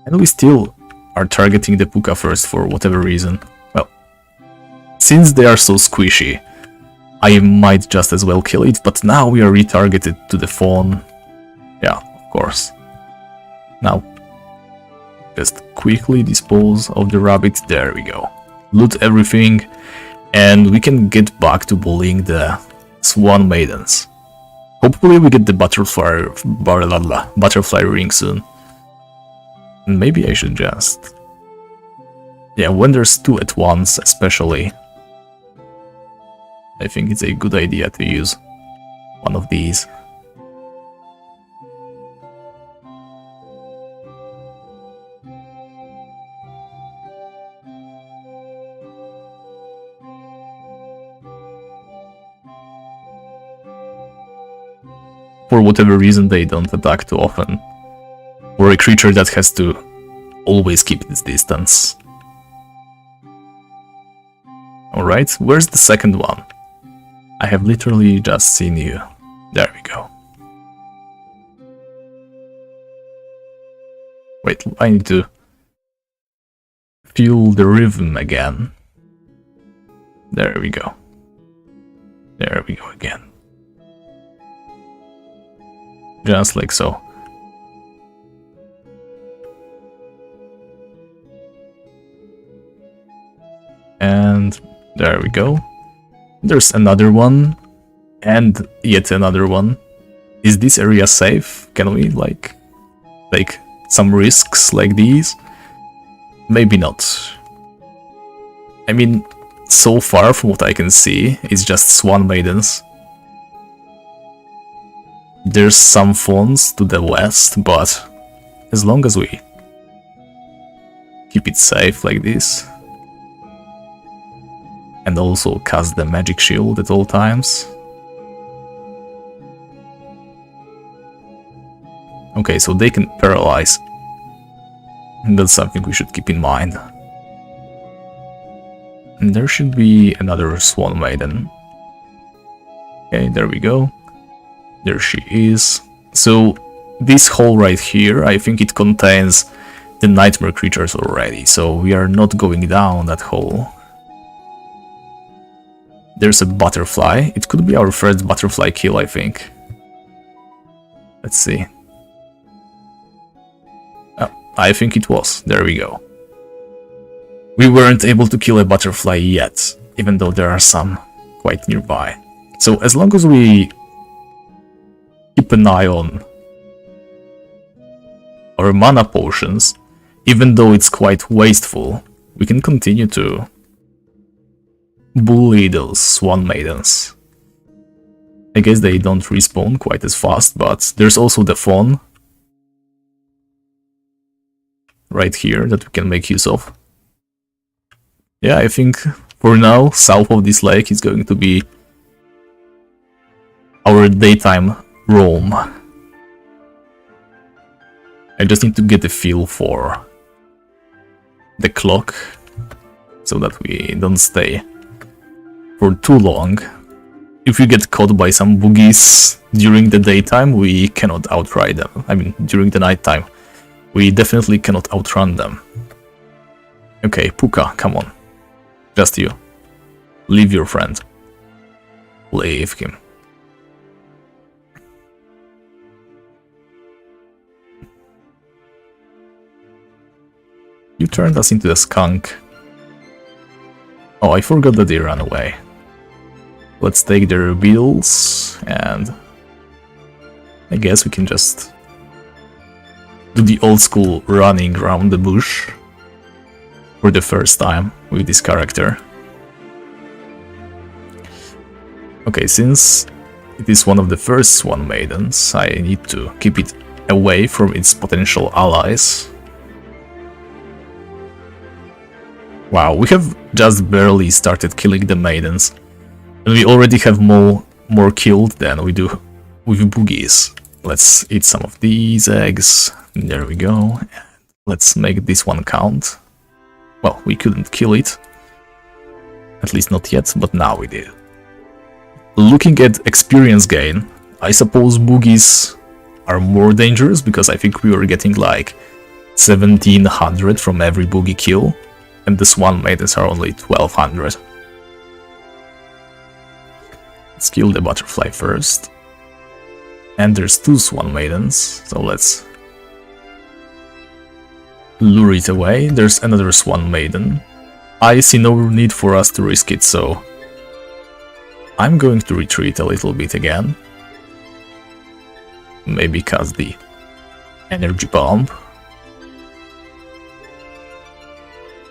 Speaker 1: And we still are targeting the Puka first for whatever reason. Well, since they are so squishy, I might just as well kill it, but now we are retargeted to the fawn. Yeah, of course. Now, just quickly dispose of the rabbit, there we go. Loot everything, and we can get back to bullying the swan maidens. Hopefully we get the butterfly ring soon. Maybe I should just... Yeah, when there's two at once especially, I think it's a good idea to use one of these. For whatever reason they don't attack too often. Or a creature that has to always keep its distance. Alright, where's the second one? I have literally just seen you. There we go. Wait, I need to feel the rhythm again. There we go. There we go again. Just like so. And there we go. There's another one. And yet another one. Is this area safe? Can we, like, take some risks like these? Maybe not. I mean, so far from what I can see, it's just swan maidens. There's some fawns to the west, but as long as we keep it safe like this, and also cast the magic shield at all times. Okay, so they can paralyze. That's something we should keep in mind. And there should be another swan maiden. Okay, there we go. There she is. So this hole right here, I think it contains the nightmare creatures already, so we are not going down that hole. There's a butterfly. It could be our first butterfly kill, I think. Let's see. Oh, I think it was. There we go. We weren't able to kill a butterfly yet, even though there are some quite nearby. So as long as we keep an eye on our mana potions, even though it's quite wasteful, we can continue to bully those swan maidens. I guess they don't respawn quite as fast, but there's also the fawn right here that we can make use of. Yeah, I think for now, south of this lake is going to be our daytime roam. I just need to get a feel for the clock so that we don't stay for too long. If we get caught by some boogies during the daytime, we cannot outride them. I mean, during the nighttime, we definitely cannot outrun them. Okay, Puka, come on. Just you. Leave your friend. Leave him. You turned us into a skunk. Oh, I forgot that they ran away. Let's take their beetles, and I guess we can just do the old school running around the bush for the first time with this character. Okay, since it is one of the first Swan Maidens, I need to keep it away from its potential allies. Wow, we have just barely started killing the maidens, and we already have more killed than we do with boogies. Let's eat some of these eggs. There we go. Let's make this one count. Well, we couldn't kill it. At least not yet, but now we did. Looking at experience gain, I suppose boogies are more dangerous, because I think we were getting like 1700 from every boogie kill, and the Swan Maidens are only 1200. Let's kill the butterfly first. And there's 2 Swan Maidens, so let's lure it away. There's another Swan Maiden. I see no need for us to risk it, so I'm going to retreat a little bit again. Maybe cast the energy bomb.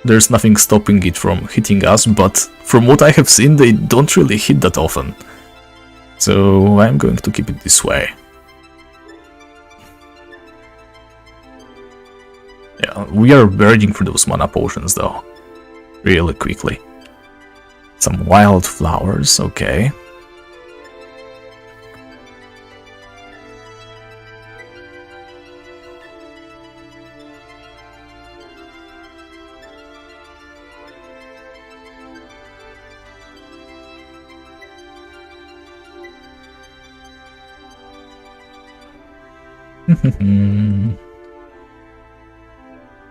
Speaker 1: There's nothing stopping it from hitting us, but from what I have seen, they don't really hit that often. So I'm going to keep it this way. Yeah, we are burning through those mana potions though, really quickly. Some wildflowers, okay.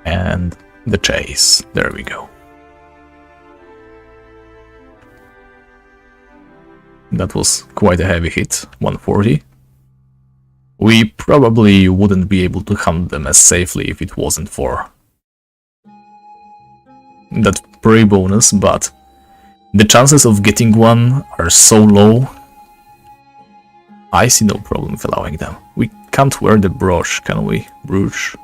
Speaker 1: And the chase, there we go. That was quite a heavy hit, 140. We probably wouldn't be able to hunt them as safely if it wasn't for that prey bonus, but the chances of getting one are so low, I see no problem with allowing them. We can't wear the brooch, can we? Brooch?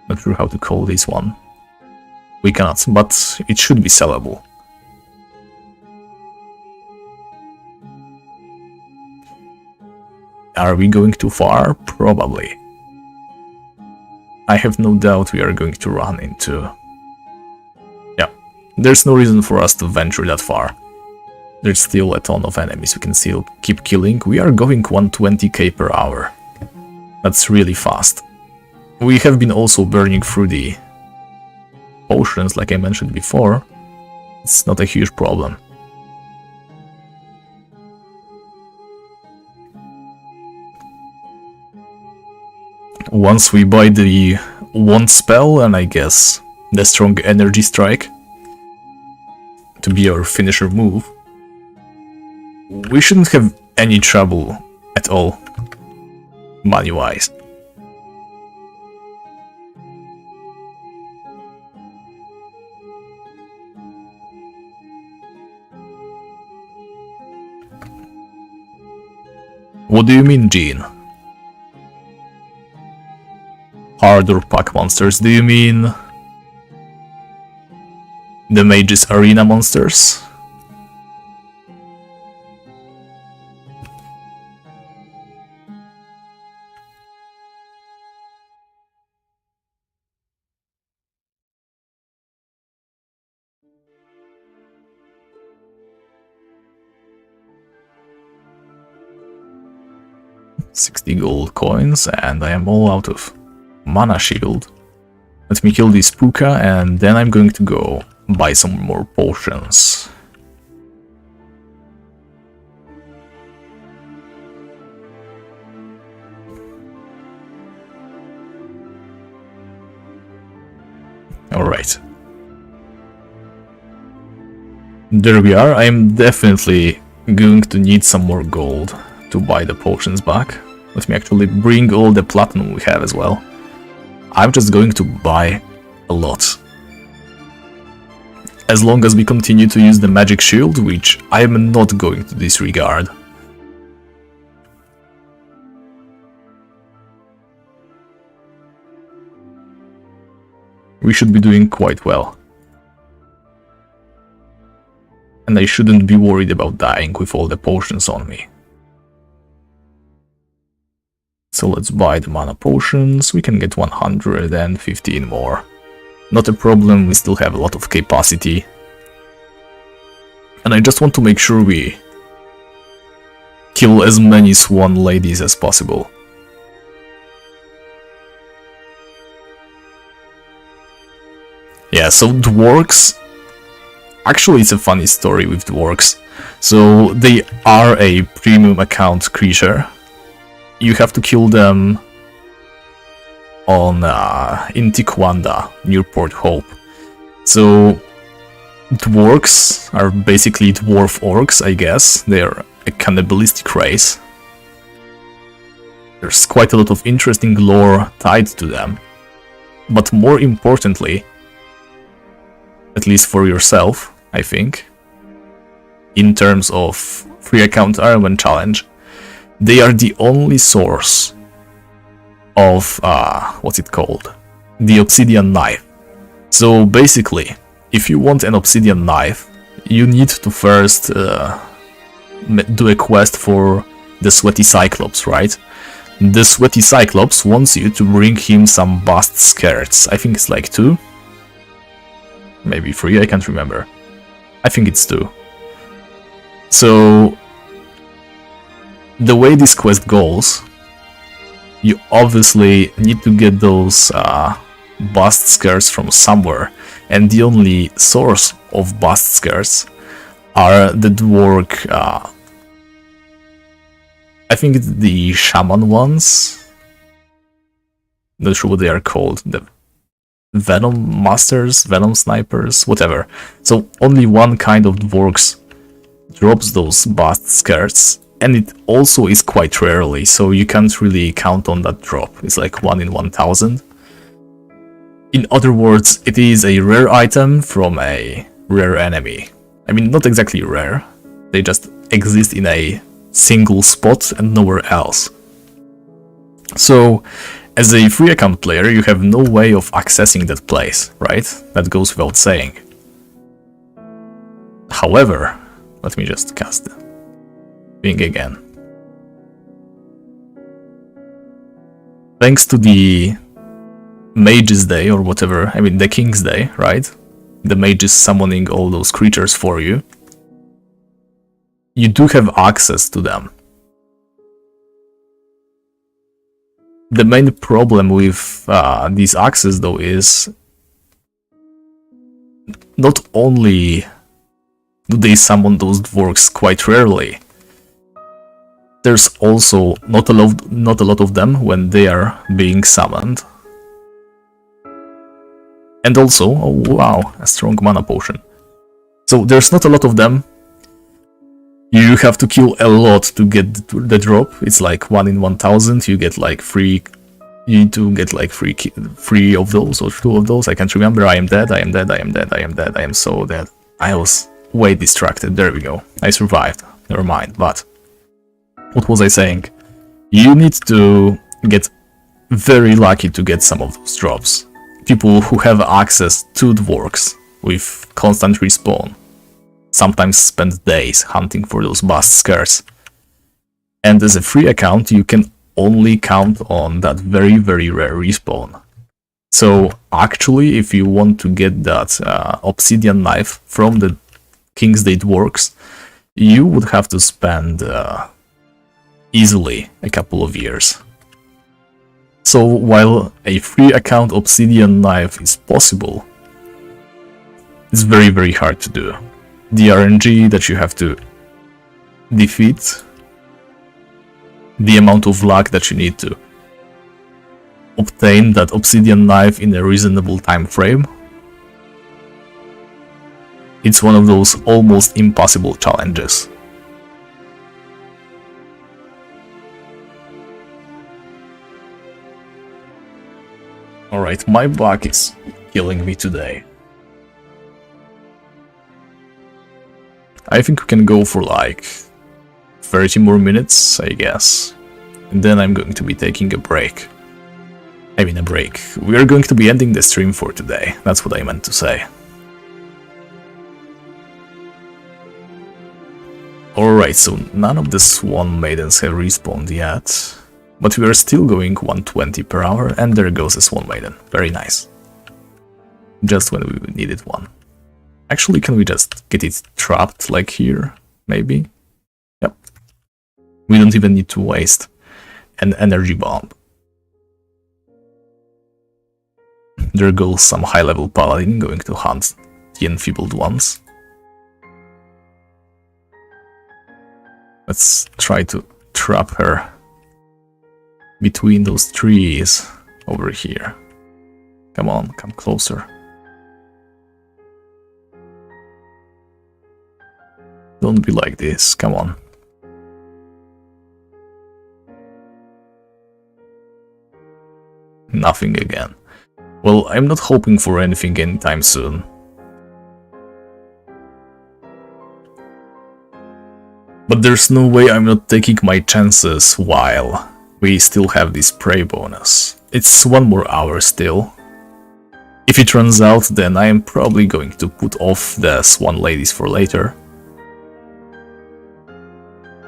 Speaker 1: Not sure how to call this one. We cannot, but it should be sellable. Are we going too far? Probably. I have no doubt we are going to run into... Yeah, there's no reason for us to venture that far. There's still a ton of enemies we can still keep killing. We are going 120k per hour. That's really fast. We have been also burning through the potions, like I mentioned before. It's not a huge problem. Once we buy the wand spell, and I guess the strong energy strike to be our finisher move, we shouldn't have any trouble at all, money-wise. What do you mean, Jean? Hard or pack monsters, do you mean the Mage's Arena monsters? $60 gold coins, and I am all out of mana shield. Let me kill this Puka, and then I'm going to go buy some more potions. Alright. There we are. I'm definitely going to need some more gold to buy the potions back. Let me actually bring all the platinum we have as well. I'm just going to buy a lot. As long as we continue to use the magic shield, which I am not going to disregard. We should be doing quite well. And I shouldn't be worried about dying with all the potions on me. So let's buy the mana potions. We can get 115 more. Not a problem, we still have a lot of capacity. And I just want to make sure we kill as many swan ladies as possible. Yeah, so dwarves... Actually, it's a funny story with dwarves. So, they are a premium account creature. You have to kill them on in Tikwanda, near Port Hope. So, dwarves are basically dwarf orcs, I guess. They're a cannibalistic race. There's quite a lot of interesting lore tied to them. But more importantly, at least for yourself, I think, in terms of free account Ironman challenge, they are the only source of, what's it called? The obsidian knife. So basically, if you want an obsidian knife, you need to first do a quest for the Sweaty Cyclops, right? The Sweaty Cyclops wants you to bring him some bast skirts. I think it's like 2. Maybe 3, I can't remember. I think it's 2. So, the way this quest goes, you obviously need to get those bast skirts from somewhere, and the only source of bast skirts are the dwarf, I think it's the shaman ones, not sure what they are called, the venom masters, venom snipers, whatever. So only one kind of dwarves drops those bast skirts, and it also is quite rarely, so you can't really count on that drop. It's like 1 in 1000. In other words, it is a rare item from a rare enemy. I mean, not exactly rare, they just exist in a single spot and nowhere else. So, as a free account player, you have no way of accessing that place, right? That goes without saying. However, let me just cast the thing again. Thanks to the Mage's Day or whatever, I mean the King's Day, right? The mage is summoning all those creatures for you. You do have access to them. The main problem with this access though is not only do they summon those dwarves quite rarely, there's also not a lot of them when they are being summoned. And also, oh wow, a strong mana potion. So there's not a lot of them. You have to kill a lot to get the drop. It's like 1 in 1000. You get like 3. You need to get like 3 of those or 2 of those. I can't remember. I am dead. I am dead. I am dead. I am dead. I am so dead. I was way distracted. There we go. I survived. Never mind. But what was I saying? You need to get very lucky to get some of those drops. People who have access to dwarves with constant respawn sometimes spend days hunting for those bast skirts. And as a free account, you can only count on that very, very rare respawn. So actually, if you want to get that obsidian knife from the King's Day dwarves, you would have to spend easily a couple of years. So while a free account obsidian knife is possible, it's very, very hard to do. The RNG that you have to defeat, the amount of luck that you need to obtain that obsidian knife in a reasonable time frame, It's one of those almost impossible challenges. Alright, my back is killing me today. I think we can go for like 30 more minutes, I guess. And then I'm going to be taking a break. I mean a break. We are going to be ending the stream for today. That's what I meant to say. Alright, so none of the Swan Maidens have respawned yet. But we are still going 120 per hour, and there goes a Swan Maiden. Very nice. Just when we needed one. Actually, can we just get it trapped, like here? Maybe? Yep. We don't even need to waste an energy bomb. There goes some high-level paladin going to hunt the enfeebled ones. Let's try to trap her between those trees over here. Come on, come closer. Don't be like this, come on. Nothing again. Well, I'm not hoping for anything anytime soon. But there's no way I'm not taking my chances while we still have this prey bonus. It's 1 more hour still. If it runs out, then I am probably going to put off the Swan Ladies for later.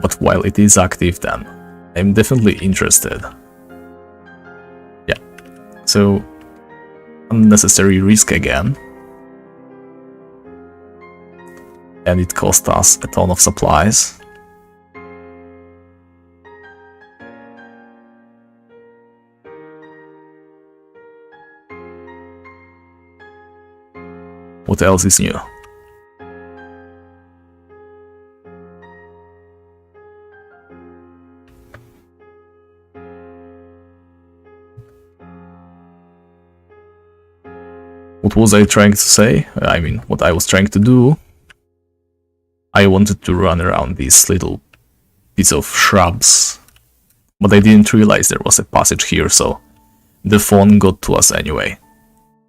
Speaker 1: But while it is active, then I'm definitely interested. Yeah, so unnecessary risk again. And it cost us a ton of supplies. What else is new? What was I trying to say? I mean, what I was trying to do. I wanted to run around these little piece of shrubs, but I didn't realize there was a passage here, so the fawn got to us anyway.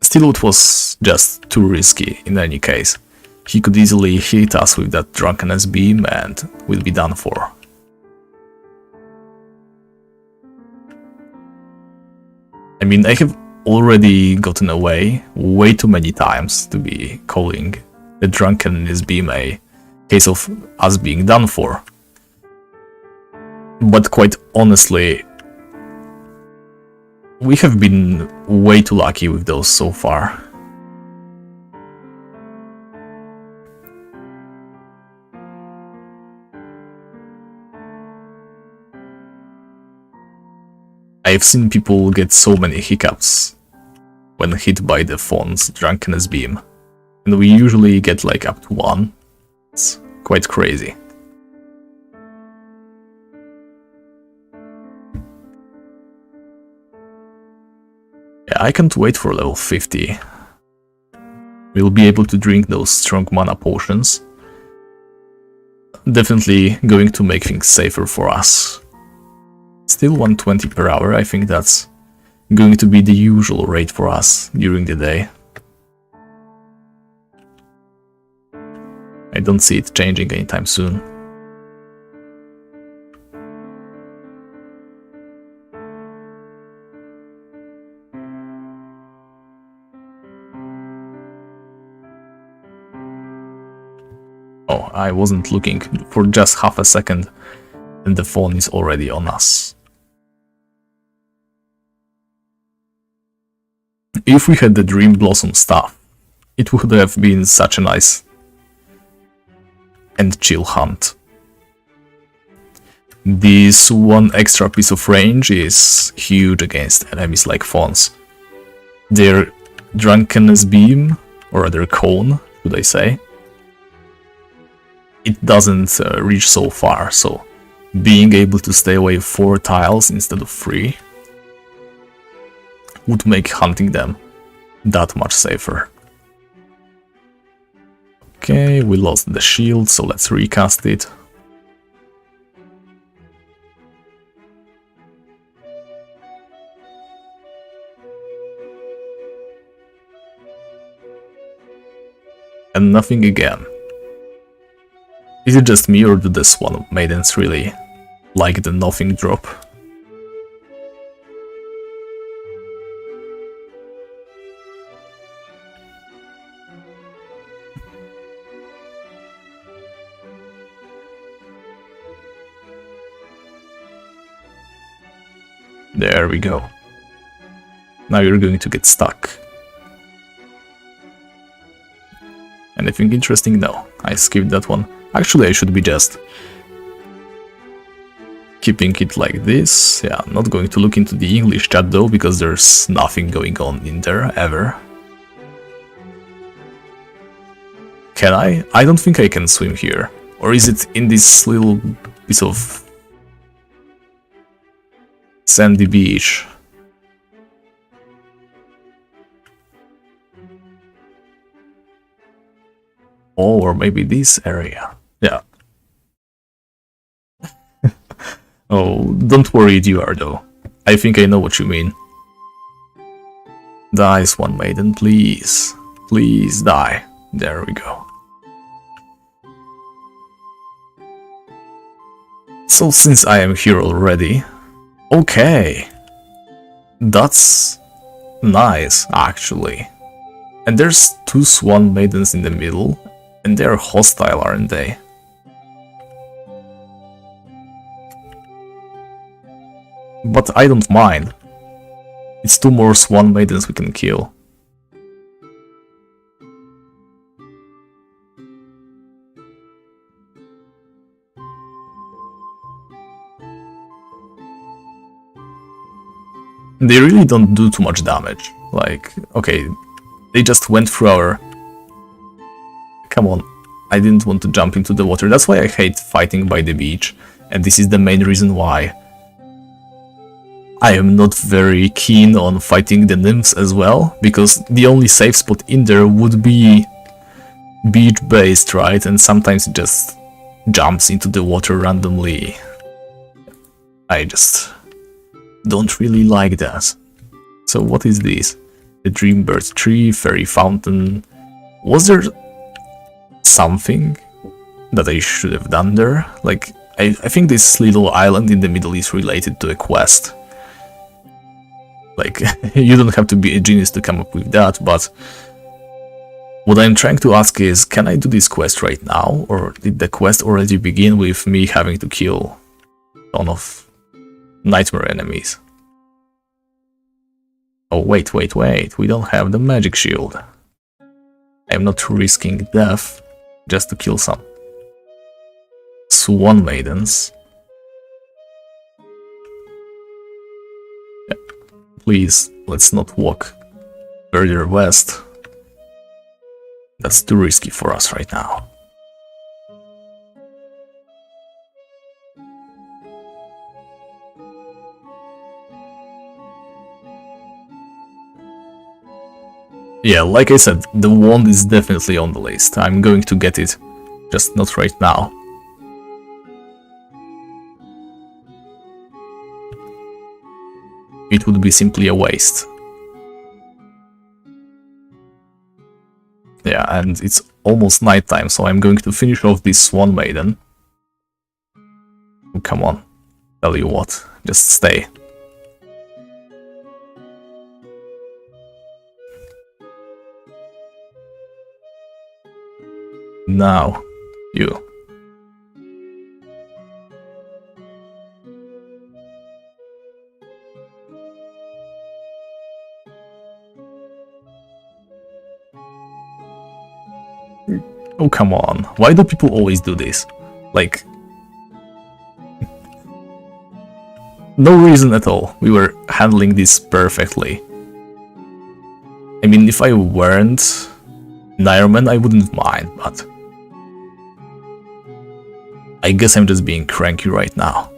Speaker 1: Still, it was just too risky in any case. He could easily hit us with that drunkenness beam and we'll be done for. I mean, I have already gotten away way too many times to be calling the drunkenness beam a case of us being done for. But quite honestly, we have been way too lucky with those so far. I've seen people get so many hiccups when hit by the fawn's drunkenness beam, and we usually get like up to 1. It's quite crazy. Yeah, I can't wait for level 50. We'll be able to drink those strong mana potions. Definitely going to make things safer for us. Still 120 per hour, I think that's going to be the usual rate for us during the day. I don't see it changing anytime soon. Oh, I wasn't looking for just half a second, and the phone is already on us. If we had the Dream Blossom stuff, it would have been such a nice and chill hunt. This one extra piece of range is huge against enemies like fawns. Their drunkenness beam, or rather cone, should I say, it doesn't reach so far, so being able to stay away 4 tiles instead of 3 would make hunting them that much safer. Okay, we lost the shield, so let's recast it. And nothing again. Is it just me, or do the Swan Maidens really like the nothing drop? There we go. Now you're going to get stuck. Anything interesting? No, I skipped that one. Actually, I should be just keeping it like this. Yeah, I'm not going to look into the English chat though, because there's nothing going on in there, ever. Can I? I don't think I can swim here. Or is it in this little piece of sandy beach? Or maybe this area. Yeah. Oh, don't worry, Eduardo. I think I know what you mean. Die, Swan Maiden, please. Please die. There we go. So since I am here already... Okay. That's nice, actually. And there's two Swan Maidens in the middle, and they're hostile, aren't they? But I don't mind. It's two more Swan Maidens we can kill. They really don't do too much damage. Like, okay, they just went through our... Come on, I didn't want to jump into the water. That's why I hate fighting by the beach. And this is the main reason why I am not very keen on fighting the nymphs as well, because the only safe spot in there would be beach-based, right? And sometimes it just jumps into the water randomly. I just don't really like that. So what is this? The Dreambird Tree, Fairy Fountain. Was there something that I should have done there? Like, I think this little island in the middle is related to a quest. Like, you don't have to be a genius to come up with that, but what I'm trying to ask is, can I do this quest right now? Or did the quest already begin with me having to kill a ton of nightmare enemies? Oh, wait, we don't have the magic shield. I'm not risking death just to kill some Swan Maidens. Yeah. Please, let's not walk further west. That's too risky for us right now. Yeah, like I said, the wand is definitely on the list. I'm going to get it, just not right now. It would be simply a waste. Yeah, and it's almost nighttime, so I'm going to finish off this Swan Maiden. Oh, come on, tell you what, just stay. Now, you. Oh, come on. Why do people always do this? Like, no reason at all. We were handling this perfectly. I mean, if I weren't an Ironman, I wouldn't mind, but I guess I'm just being cranky right now.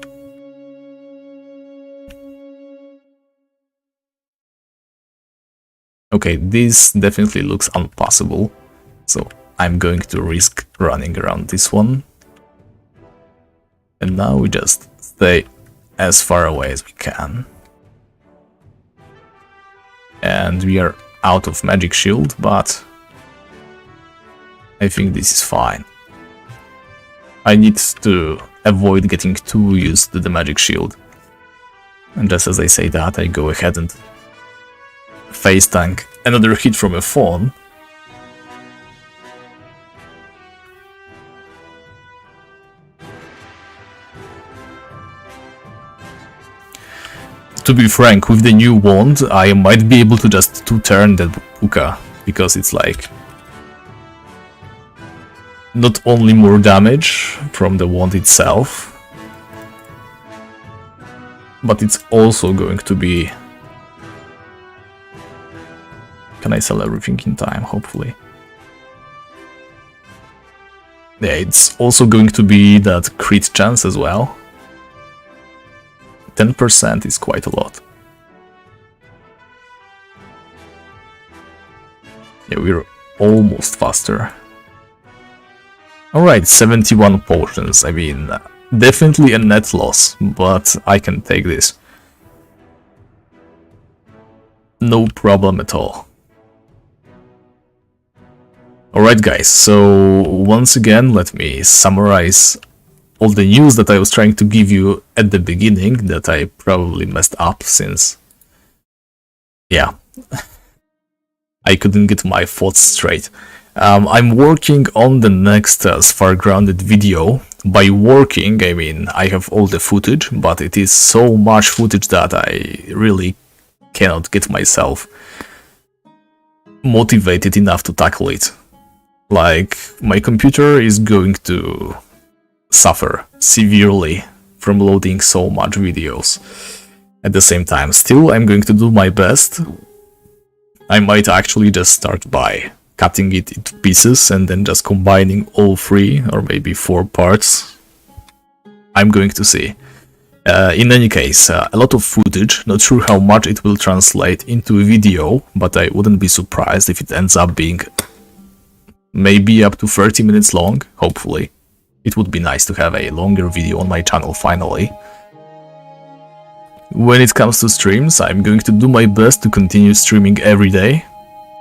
Speaker 1: Okay, this definitely looks impossible, so I'm going to risk running around this one. And now we just stay as far away as we can. And we are out of magic shield, but I think this is fine. I need to avoid getting too used to the magic shield. And just as I say that, I go ahead and face tank another hit from a fawn. To be frank, with the new wand, I might be able to just 2-turn that Puka, because it's like not only more damage from the wand itself, but it's also going to be... Can I sell everything in time, hopefully? Yeah, it's also going to be that crit chance as well. 10% is quite a lot. Yeah, we're almost faster. Alright, 71 potions. I mean, definitely a net loss, but I can take this. No problem at all. Alright guys, so once again, let me summarize all the news that I was trying to give you at the beginning that I probably messed up since... Yeah, I couldn't get my thoughts straight. I'm working on the next Far Grounded video. By working, I mean I have all the footage, but it is so much footage that I really cannot get myself motivated enough to tackle it. Like, my computer is going to suffer severely from loading so much videos at the same time. Still, I'm going to do my best. I might actually just start by cutting it into pieces and then just combining all 3 or maybe 4 parts. I'm going to see. In any case, a lot of footage, not sure how much it will translate into a video, but I wouldn't be surprised if it ends up being maybe up to 30 minutes long, hopefully. It would be nice to have a longer video on my channel finally. When it comes to streams, I'm going to do my best to continue streaming every day.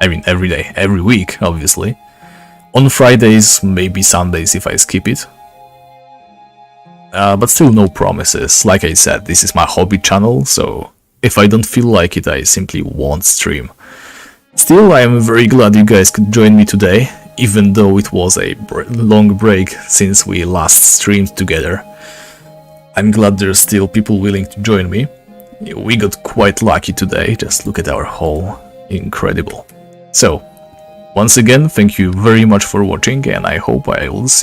Speaker 1: I mean every day, every week, obviously. On Fridays, maybe Sundays if I skip it. But still no promises. Like I said, this is my hobby channel, so if I don't feel like it, I simply won't stream. Still, I am very glad you guys could join me today, even though it was a long break since we last streamed together. I'm glad there's still people willing to join me. We got quite lucky today, just look at our haul, incredible. So, once again, thank you very much for watching, and I hope I will see